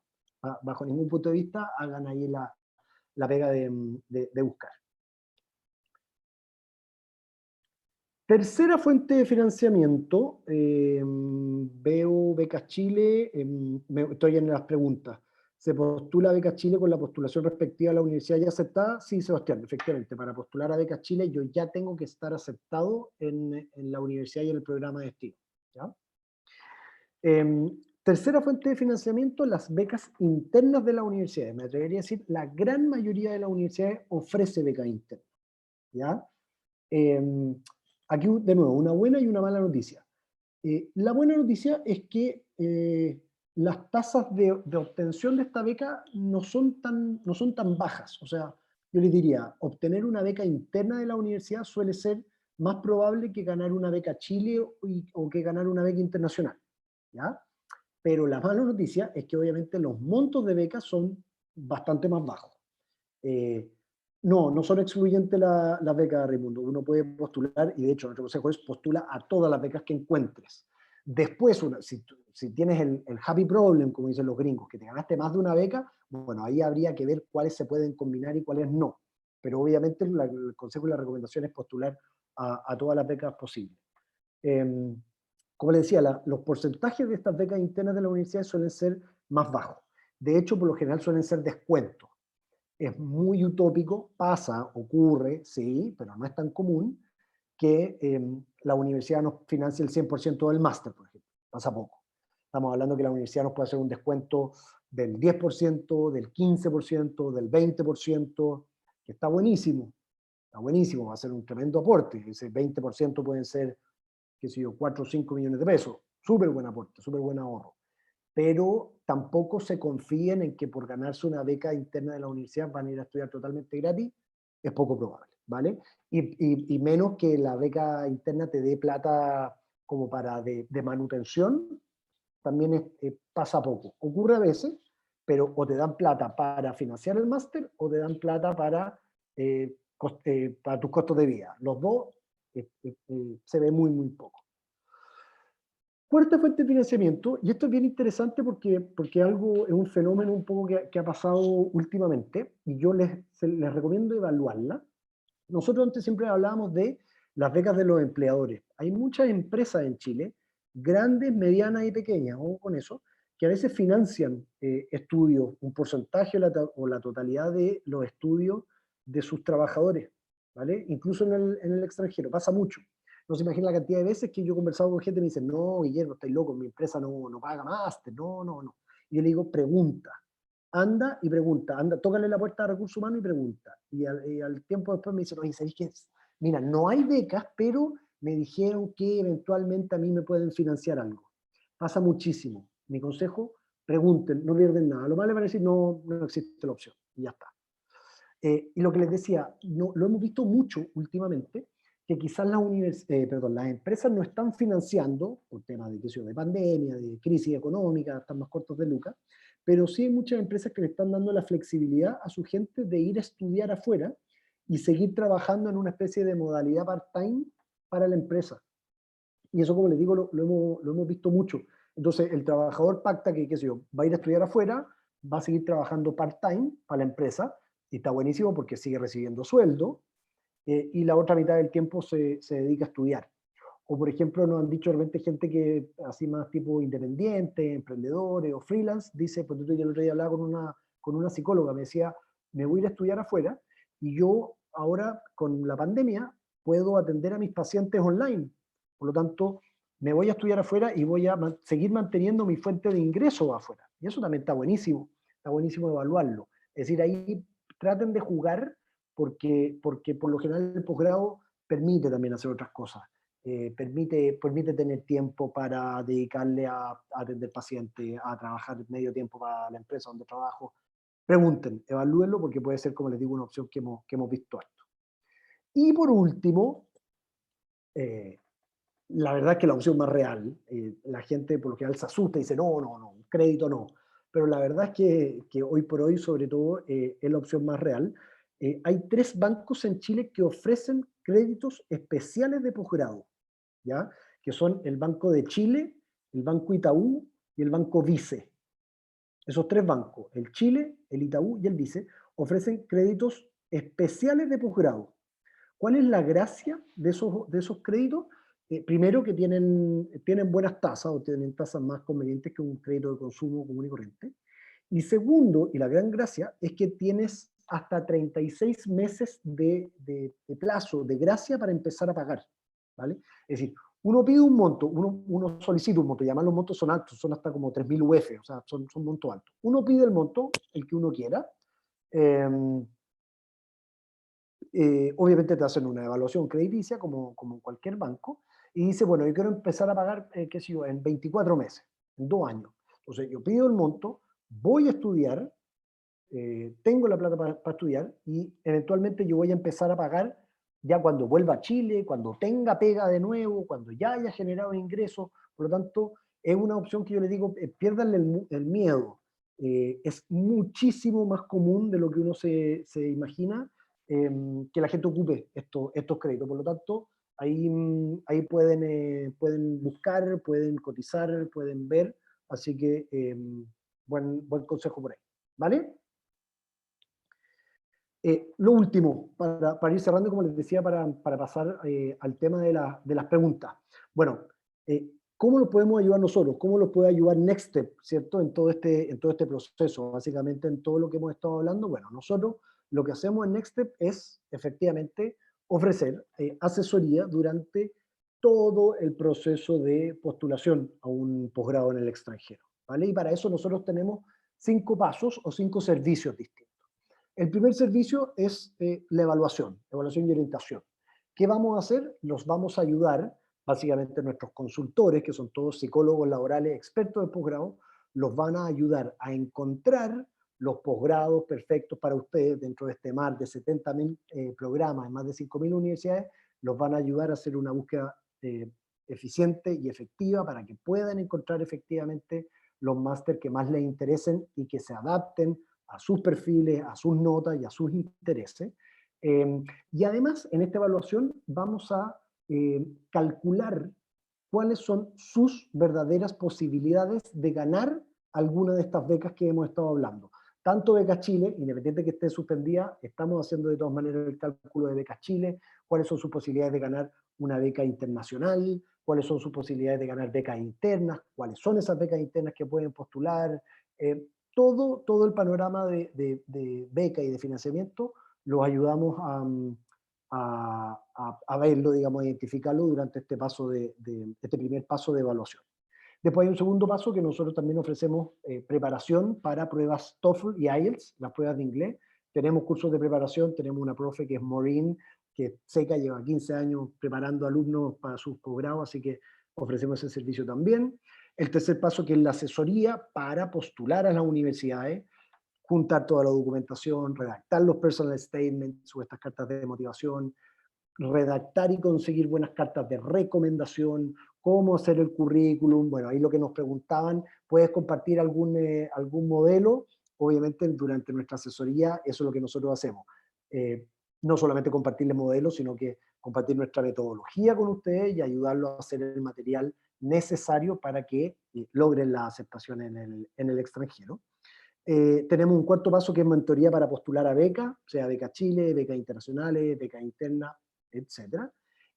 Bajo ningún punto de vista, hagan ahí la pega de buscar. Tercera fuente de financiamiento, veo Becas Chile, estoy en las preguntas. ¿Se postula a Becas Chile con la postulación respectiva a la universidad ya aceptada? Sí, Sebastián, efectivamente, para postular a Becas Chile yo ya tengo que estar aceptado en la universidad y en el programa de destino, ¿ya? Tercera fuente de financiamiento, las becas internas de la universidad. Me atrevería a decir, la gran mayoría de las universidades ofrece becas internas, ¿ya? Aquí, de nuevo, una buena y una mala noticia. La buena noticia es que las tasas de obtención de esta beca no son tan bajas. O sea, yo les diría, obtener una beca interna de la universidad suele ser más probable que ganar una beca Chile o que ganar una beca internacional, ¿ya? Pero la mala noticia es que obviamente los montos de becas son bastante más bajos. No, no son excluyentes las becas, Raimundo. Uno puede postular, y de hecho nuestro consejo es postula a todas las becas que encuentres. Después, si tienes el happy problem, como dicen los gringos, que te ganaste más de una beca, bueno, ahí habría que ver cuáles se pueden combinar y cuáles no. Pero obviamente el consejo y la recomendación es postular a todas las becas posibles. Como les decía, los porcentajes de estas becas internas de la universidad suelen ser más bajos. De hecho, por lo general suelen ser descuentos. Es muy utópico, pasa, ocurre, sí, pero no es tan común, que la universidad nos financie el 100% del máster, por ejemplo. Pasa poco. Estamos hablando que la universidad nos puede hacer un descuento del 10%, del 15%, del 20%, que está buenísimo, va a ser un tremendo aporte. Ese 20% pueden ser, qué sé yo, 4 o 5 millones de pesos. Súper buen aporte, súper buen ahorro. Pero tampoco se confíen en que por ganarse una beca interna de la universidad van a ir a estudiar totalmente gratis, es poco probable, ¿vale? Y menos que la beca interna te dé plata como para de manutención, también pasa poco. Ocurre a veces, pero o te dan plata para financiar el máster o te dan plata para tus costos de vida. Los dos se ve muy, muy poco. Cuarta fuente de financiamiento, y esto es bien interesante porque es un fenómeno un poco que ha pasado últimamente, y yo les recomiendo evaluarla. Nosotros antes siempre hablábamos de las becas de los empleadores. Hay muchas empresas en Chile, grandes, medianas y pequeñas, ojo con eso, que a veces financian estudios, un porcentaje o la totalidad de los estudios de sus trabajadores, ¿vale? Incluso en el extranjero, pasa mucho. No se imagina la cantidad de veces que yo he conversado con gente y me dicen, no, Guillermo, estáis loco, mi empresa no paga máster, no, no, no. Y yo le digo, pregunta, anda y pregunta, anda, tócale la puerta a Recursos Humanos y pregunta. Y al tiempo después me dicen, oye, ¿sabéis qué? Mira, no hay becas, pero me dijeron que eventualmente a mí me pueden financiar algo. Pasa muchísimo. Mi consejo, pregunten, no pierden nada. Lo más les van a decir, no, no existe la opción. Y ya está. Y lo que les decía, no, lo hemos visto mucho últimamente, que quizás las empresas no están financiando, por temas de pandemia, de crisis económica, están más cortos de lucas, pero sí hay muchas empresas que le están dando la flexibilidad a su gente de ir a estudiar afuera y seguir trabajando en una especie de modalidad part-time para la empresa. Y eso, como les digo, lo hemos visto mucho. Entonces, el trabajador pacta que, qué sé yo, va a ir a estudiar afuera, va a seguir trabajando part-time para la empresa, y está buenísimo porque sigue recibiendo sueldo, y la otra mitad del tiempo se dedica a estudiar. O, por ejemplo, nos han dicho de repente gente que, así más tipo independiente, emprendedores o freelance, dice, pues yo el otro día hablaba con una psicóloga, me decía, me voy a ir a estudiar afuera, y yo ahora, con la pandemia, puedo atender a mis pacientes online. Por lo tanto, me voy a estudiar afuera y voy a seguir manteniendo mi fuente de ingresos afuera. Y eso también está buenísimo evaluarlo. Es decir, ahí traten de jugar porque por lo general el posgrado permite también hacer otras cosas. Permite tener tiempo para dedicarle a atender pacientes, a trabajar medio tiempo para la empresa donde trabajo. Pregunten, evalúenlo porque puede ser, como les digo, una opción que hemos visto esto. Y por último, la verdad es que la opción más real, la gente por lo general se asusta y dice, no, crédito no. Pero la verdad es que hoy por hoy, sobre todo, es la opción más real. Hay 3 bancos en Chile que ofrecen créditos especiales de posgrado, ¿ya? Que son el Banco de Chile, el Banco Itaú y el Banco Vice. Esos 3 bancos, el Chile, el Itaú y el Vice, ofrecen créditos especiales de posgrado. ¿Cuál es la gracia de esos créditos? Primero, que tienen buenas tasas o tienen tasas más convenientes que un crédito de consumo común y corriente. Y segundo, y la gran gracia, es que tienes hasta 36 meses de plazo, de gracia para empezar a pagar, ¿vale? Es decir, uno pide un monto, uno solicita un monto, y además los montos son altos, son hasta como 3.000 UF, o sea, son montos altos. Uno pide el monto, el que uno quiera, obviamente te hacen una evaluación crediticia, como cualquier banco, y dice, bueno, yo quiero empezar a pagar, qué sé yo, en 24 meses, en 2 años. Entonces yo pido el monto, voy a estudiar, tengo la plata para estudiar, y eventualmente yo voy a empezar a pagar ya cuando vuelva a Chile, cuando tenga pega de nuevo, cuando ya haya generado ingresos. Por lo tanto, es una opción que yo les digo, piérdanle el miedo. Es muchísimo más común de lo que uno se imagina, que la gente ocupe estos créditos. Por lo tanto, ahí pueden buscar, pueden cotizar, pueden ver, así que buen consejo por ahí, ¿vale? Lo último, para ir cerrando, como les decía, para pasar al tema de las preguntas. Bueno, ¿cómo los podemos ayudar nosotros? ¿Cómo los puede ayudar Nextstep, ¿cierto? En todo este proceso, básicamente en todo lo que hemos estado hablando. Bueno, nosotros lo que hacemos en Nextstep es, efectivamente, ofrecer asesoría durante todo el proceso de postulación a un posgrado en el extranjero, ¿vale? Y para eso nosotros tenemos 5 pasos o 5 servicios distintos. El primer servicio es la evaluación y orientación. ¿Qué vamos a hacer? Los vamos a ayudar, básicamente nuestros consultores, que son todos psicólogos laborales, expertos de posgrado, los van a ayudar a encontrar los posgrados perfectos para ustedes dentro de este mar de 70.000 programas en más de 5.000 universidades, los van a ayudar a hacer una búsqueda eficiente y efectiva para que puedan encontrar efectivamente los máster que más les interesen y que se adapten a sus perfiles, a sus notas y a sus intereses. Y además, en esta evaluación vamos a calcular cuáles son sus verdaderas posibilidades de ganar alguna de estas becas que hemos estado hablando. Tanto Becas Chile, independiente que esté suspendida, estamos haciendo de todas maneras el cálculo de Becas Chile, cuáles son sus posibilidades de ganar una beca internacional, cuáles son sus posibilidades de ganar becas internas, cuáles son esas becas internas que pueden postular, todo el panorama de beca y de financiamiento los ayudamos a verlo, digamos, a identificarlo durante este primer paso de evaluación. Después hay un segundo paso que nosotros también ofrecemos preparación para pruebas TOEFL y IELTS, las pruebas de inglés. Tenemos cursos de preparación, tenemos una profe que es Maureen, que seca, lleva 15 años preparando alumnos para sus posgrados, así que ofrecemos ese servicio también. El tercer paso, que es la asesoría para postular a las universidades, juntar toda la documentación, redactar los personal statements o estas cartas de motivación, redactar y conseguir buenas cartas de recomendación, cómo hacer el currículum. Bueno, ahí lo que nos preguntaban, ¿puedes compartir algún modelo? Obviamente durante nuestra asesoría eso es lo que nosotros hacemos. No solamente compartirles modelos, sino que compartir nuestra metodología con ustedes y ayudarlos a hacer el material necesario para que logren la aceptación en el extranjero. Tenemos un cuarto paso que es mentoría para postular a beca, sea beca Chile, becas internacionales, beca interna, etc.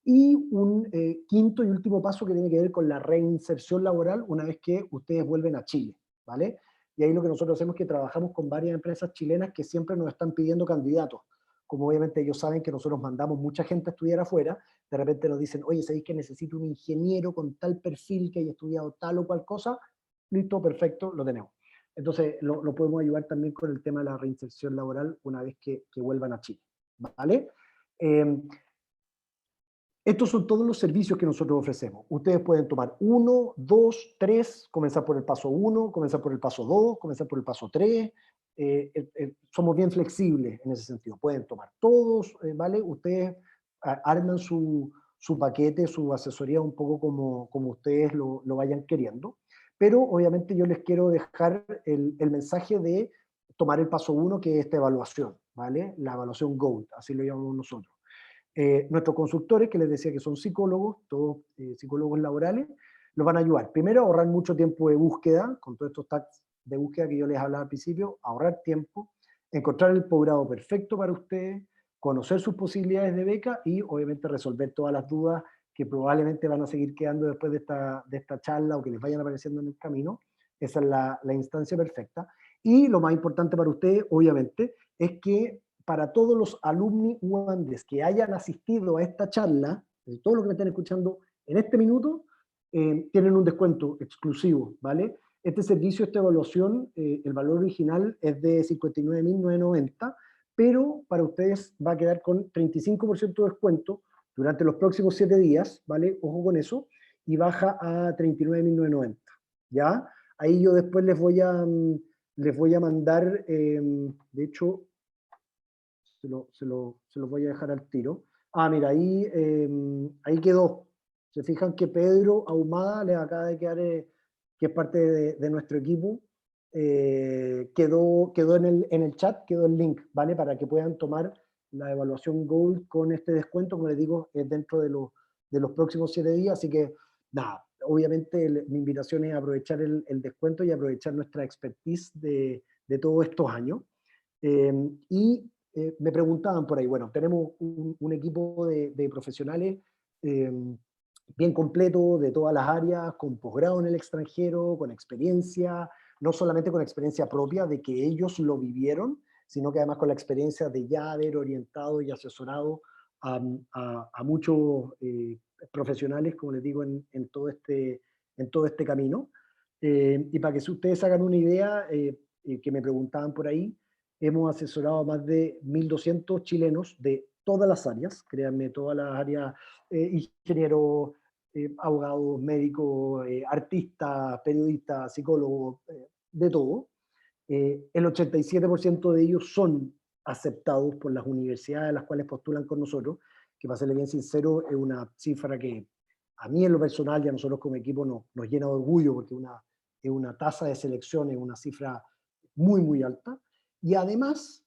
Y un quinto y último paso que tiene que ver con la reinserción laboral una vez que ustedes vuelven a Chile, ¿vale? Y ahí lo que nosotros hacemos es que trabajamos con varias empresas chilenas que siempre nos están pidiendo candidatos. Como obviamente ellos saben que nosotros mandamos mucha gente a estudiar afuera, de repente nos dicen, oye, ¿sabéis que necesito un ingeniero con tal perfil que haya estudiado tal o cual cosa? Listo, perfecto, lo tenemos. Entonces, lo podemos ayudar también con el tema de la reinserción laboral una vez que vuelvan a Chile, ¿vale? Estos son todos los servicios que nosotros ofrecemos. Ustedes pueden tomar 1, 2, 3, comenzar por el paso 1, comenzar por el paso 2, comenzar por el paso 3. Somos bien flexibles en ese sentido. Pueden tomar todos, ¿vale? Ustedes arman su paquete, su asesoría un poco como ustedes lo vayan queriendo. Pero obviamente yo les quiero dejar el mensaje de tomar el paso 1, que es esta evaluación, ¿vale? La evaluación GOLD, así lo llamamos nosotros. Nuestros consultores, que les decía que son psicólogos, todos psicólogos laborales, los van a ayudar. Primero, a ahorrar mucho tiempo de búsqueda, con todos estos tags de búsqueda que yo les hablaba al principio, ahorrar tiempo, encontrar el posgrado perfecto para ustedes, conocer sus posibilidades de beca y obviamente resolver todas las dudas que probablemente van a seguir quedando después de esta charla o que les vayan apareciendo en el camino. Esa es la instancia perfecta. Y lo más importante para ustedes, obviamente, es que para todos los alumni UANDES que hayan asistido a esta charla, todos los que me están escuchando en este minuto, tienen un descuento exclusivo, ¿vale? Este servicio, esta evaluación, el valor original es de 59.990, pero para ustedes va a quedar con 35% de descuento durante los próximos 7 días, ¿vale? Ojo con eso, y baja a 39.990, ¿ya? Ahí yo después les voy a mandar, de hecho, se lo voy a dejar al tiro. Ah, mira, ahí quedó. Se fijan que Pedro Ahumada les acaba de quedar, que es parte de nuestro equipo, quedó en el chat, quedó el link, ¿vale? Para que puedan tomar la evaluación Gold con este descuento, como les digo, es dentro de los próximos 7 días, así que nada, obviamente mi invitación es aprovechar el descuento y aprovechar nuestra expertise de todos estos años. Me preguntaban por ahí, bueno, tenemos un equipo de profesionales bien completo de todas las áreas, con posgrado en el extranjero, con experiencia, no solamente con experiencia propia de que ellos lo vivieron, sino que además con la experiencia de ya haber orientado y asesorado a muchos profesionales, como les digo, en todo este camino. Y para que ustedes hagan una idea, que me preguntaban por ahí, hemos asesorado a más de 1.200 chilenos de todas las áreas, créanme, todas las áreas, ingenieros, abogados, médicos, artistas, periodistas, psicólogos, de todo. El 87% de ellos son aceptados por las universidades a las cuales postulan con nosotros, que para serle bien sincero es una cifra que a mí en lo personal y a nosotros como equipo nos llena de orgullo, porque es una tasa de selección, es una cifra muy, muy alta. Y además,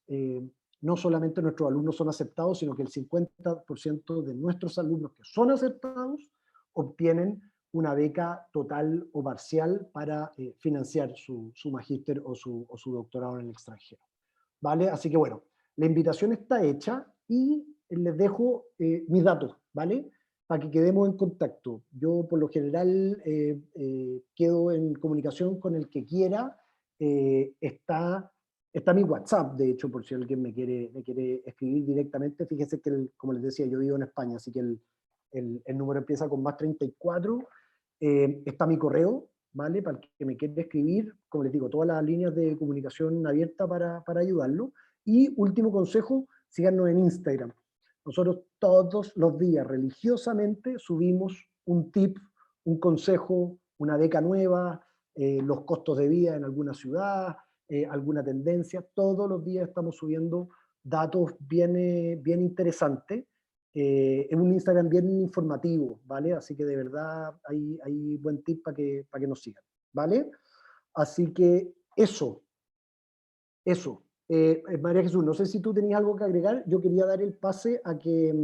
no solamente nuestros alumnos son aceptados, sino que el 50% de nuestros alumnos que son aceptados obtienen una beca total o parcial para financiar su magíster o su doctorado en el extranjero. ¿Vale? Así que bueno, la invitación está hecha y les dejo mis datos, ¿vale? Para que quedemos en contacto. Yo por lo general quedo en comunicación con el que quiera. Está mi WhatsApp, de hecho, por si alguien me quiere escribir directamente. Fíjense que, como les decía, yo vivo en España, así que el número empieza con +34. Está mi correo, ¿vale? Para el que me quiera escribir, como les digo, todas las líneas de comunicación abiertas para ayudarlo. Y último consejo, síganos en Instagram. Nosotros todos los días religiosamente subimos un tip, un consejo, una beca nueva, los costos de vida en alguna ciudad, alguna tendencia. Todos los días estamos subiendo datos bien interesantes. Es un Instagram bien informativo, ¿vale? Así que de verdad hay buen tip para que nos sigan, ¿vale? Así que eso. María Jesús, no sé si tú tenías algo que agregar. Yo quería dar el pase a que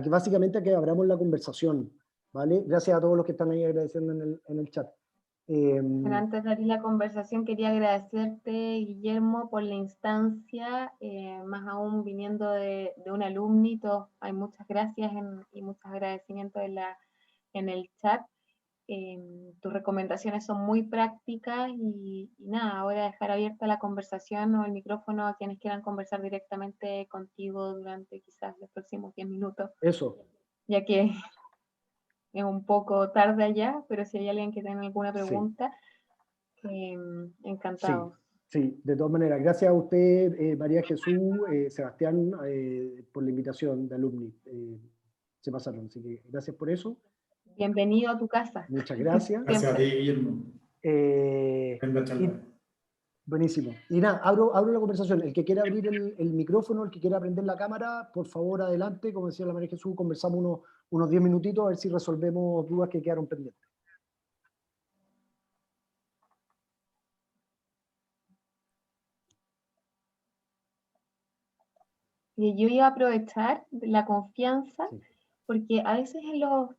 básicamente a que abramos la conversación, ¿vale? Gracias a todos los que están ahí agradeciendo en el chat. Pero antes de abrir la conversación, quería agradecerte, Guillermo, por la instancia, más aún viniendo de un alumni. Hay muchas gracias y muchos agradecimientos en el chat. Tus recomendaciones son muy prácticas y nada, ahora dejar abierta la conversación o el micrófono a quienes quieran conversar directamente contigo durante quizás los próximos 10 minutos. Eso. Ya que es un poco tarde allá, pero si hay alguien que tenga alguna pregunta, sí. Encantado. Sí, de todas maneras. Gracias a usted, María Jesús, Sebastián, por la invitación de alumni. Se pasaron, así que gracias por eso. Bienvenido a tu casa. Muchas gracias. Gracias a ti, Guillermo. Buenísimo. Y nada, abro la conversación. El que quiera abrir el micrófono, el que quiera prender la cámara, por favor, adelante. Como decía la María Jesús, conversamos unos 10 minutitos a ver si resolvemos dudas que quedaron pendientes. Y yo iba a aprovechar la confianza, porque a veces en los